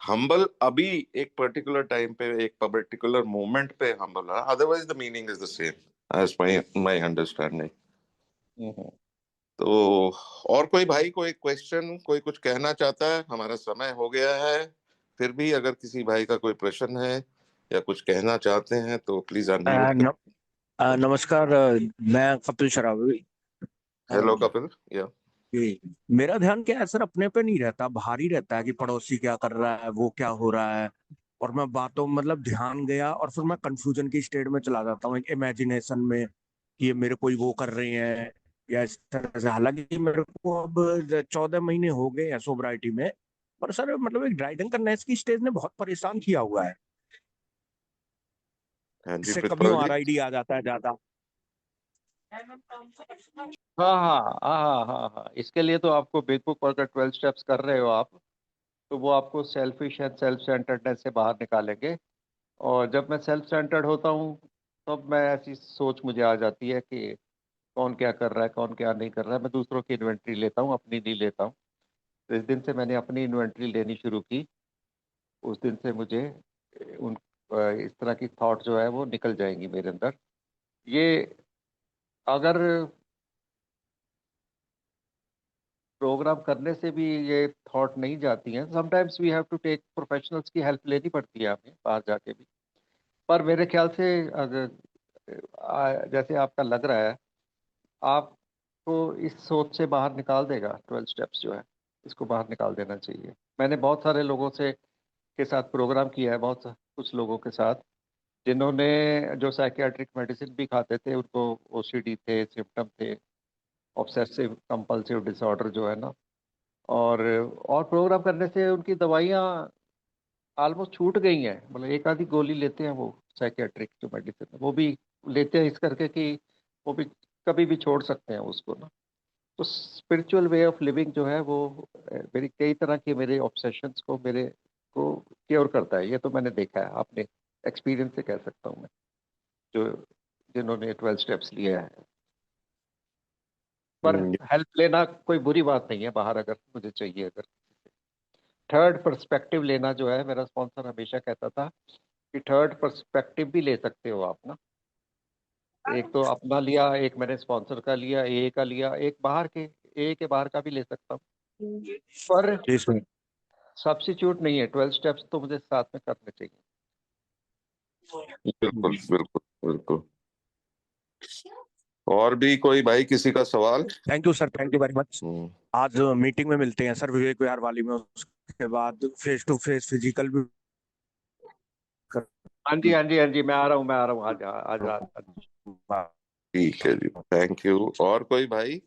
हम्बल अभी एक पर्टिकुलर टाइम पे, एक पर्टिकुलर मोमेंट पे हम्बल है, otherwise the meaning is the same as my my understanding. Hmm. तो और कोई भाई कोई क्वेश्चन, कोई कुछ कहना चाहता है? हमारा समय हो गया है। फिर भी अगर किसी भाई का कोई प्रश्न है या कुछ कहना चाहते हैं तो प्लीज अनम्यूट कर। नमस्कार। मैं कपिल शरावती। हेलो कपिल। या जी। मेरा ध्यान क्या है सर, अपने पे नहीं रहता, बाहर ही रहता है कि पड़ोसी क्या कर रहा है, वो क्या हो रहा है। और मैं बातों मतलब ध्यान गया और फिर मैं कंफ्यूजन की स्टेट में चला जाता हूँ, एक इमेजिनेशन में कि ये मेरे कोई वो कर रहे हैं या इस तरह से। हालांकि मेरे को अब 14 महीने हो गए हैं सोब्राइटी में। पर सर मतलब एक ड्राइडेंग की स्टेज ने बहुत परेशान किया हुआ है। हाँ जी इससे कभी प्रितपाल जी। आरआईडी आ जाता है ज्यादा। हाँ हाँ हाँ हाँ हाँ हाँ, इसके लिए तो आपको बिग बुक अगर 12 स्टेप्स कर रहे हो आप, तो वो आपको सेल्फिश एंड सेल्फ सेंटर्डनेस से बाहर निकालेंगे। और जब मैं सेल्फ सेंटर्ड होता हूँ, तब मैं ऐसी सोच मुझे आ जाती है कि कौन क्या कर रहा है, कौन क्या नहीं कर रहा है। मैं दूसरों की इन्वेंट्री लेता हूँ, अपनी नहीं लेता हूँ। तो इस दिन से मैंने अपनी इन्वेंट्री लेनी शुरू की। उस दिन से मुझे उन इस तरह की थॉट जो है वो निकल जाएंगी मेरे अंदर। ये अगर प्रोग्राम करने से भी ये थॉट नहीं जाती हैं, sometimes we have to take professionals की हेल्प लेनी पड़ती है हमें बाहर जाके भी। पर मेरे ख्याल से अगर जैसे आपका लग रहा है, आपको इस सोच से बाहर निकाल देगा 12 स्टेप्स जो है, इसको बाहर निकाल देना चाहिए। मैंने बहुत सारे लोगों से के साथ प्रोग्राम किया है, कुछ लोगों के साथ जिन्होंने जो साइकियाट्रिक मेडिसिन भी खाते थे, उनको ओसीडी थे, सिम्टम थे, ऑब्सेसिव कंपल्सिव डिसऑर्डर जो है ना। और प्रोग्राम करने से उनकी दवाइयाँ ऑलमोस्ट छूट गई हैं, मतलब एक आधी गोली लेते हैं वो साइकेट्रिक जो मेडिसिन वो भी लेते हैं इस करके कि वो भी कभी भी छोड़ सकते हैं उसको ना। तो स्पिरिचुअल वे ऑफ लिविंग जो है वो मेरी कई तरह के मेरे ऑब्सेशंस को मेरे को क्योर करता है। ये तो मैंने देखा है, अपने एक्सपीरियंस से कह सकता हूँ मैं, जो जिन्होंने 12 स्टेप्स लिए हैं। पर हेल्प लेना कोई बुरी बात नहीं है बाहर, अगर मुझे चाहिए। अगर थर्ड पर्सपेक्टिव लेना जो है, मेरा स्पॉन्सर हमेशा कहता था कि थर्ड पर्सपेक्टिव भी ले सकते हो आप ना। एक तो अपना लिया, एक मैंने स्पॉन्सर का लिया, ए का लिया, एक बाहर के ए के बाहर का भी ले सकता हूँ, पर सब्स्टिट्यूट नहीं है। 12 स्टेप्स तो मुझे साथ में करने चाहिए। बिल्कुल बिल्कुल बिल्कुल। और भी कोई भाई किसी का सवाल? Thank you sir, thank you very much. आज मीटिंग में मिलते हैं सर, विवेक विहार वाली में, उसके बाद फेस टू फेस फिजिकल भी। हाँ जी हाँ जी हाँ जी, मैं आ रहा हूँ आज। ठीक है जी, थैंक यू। और कोई भाई?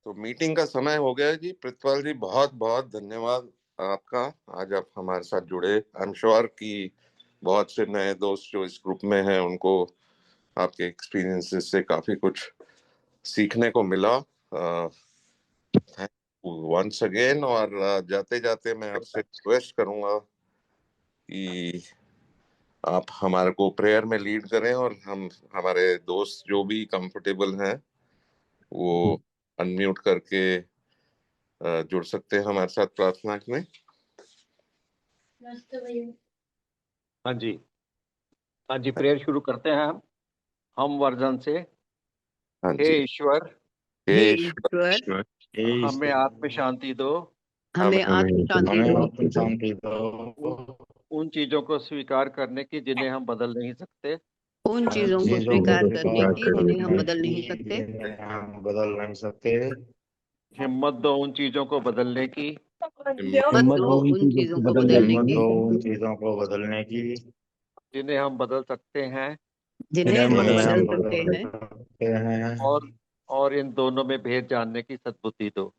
तो मीटिंग का समय हो गया जी। प्रितपाल जी बहुत बहुत धन्यवाद आपका, आज आप हमारे साथ जुड़े। आई एम श्योर कि बहुत से नए दोस्त जो इस ग्रुप में हैं उनको आपके एक्सपीरियंसेस से काफी कुछ सीखने को मिला। Thank you once again. और जाते जाते मैं आपसे रिक्वेस्ट करूंगा कि आप हमारे को प्रेयर में लीड करें, और हम हमारे दोस्त जो भी कंफर्टेबल हैं वो अनम्यूट करके जुड़ सकते हैं हमारे साथ प्रार्थना में। हाँ जी, प्रेयर शुरू करते हैं हम वर्जन से। हाँ हे जी। ईश्वर, हे हे ईश्वर, ईश्वर, हमें आत्म शांति दो। हमें आत्म शांति दो। उन चीजों को स्वीकार करने की जिन्हें हम बदल नहीं सकते। उन चीजों को स्वीकार करने की जिन्हें हम बदल नहीं सकते। हिम्मत दो उन चीजों को बदलने की हिम्मत दो उन चीजों को बदलने की जिन्हें हम बदल सकते हैं, जिन्हें हम बदल सकते हैं। और इन दोनों में भेद जानने की सद्बुद्धि दो।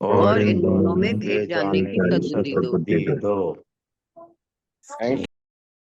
और इन दोनों में भेद जानने की सद्बुद्धि दो। थैंक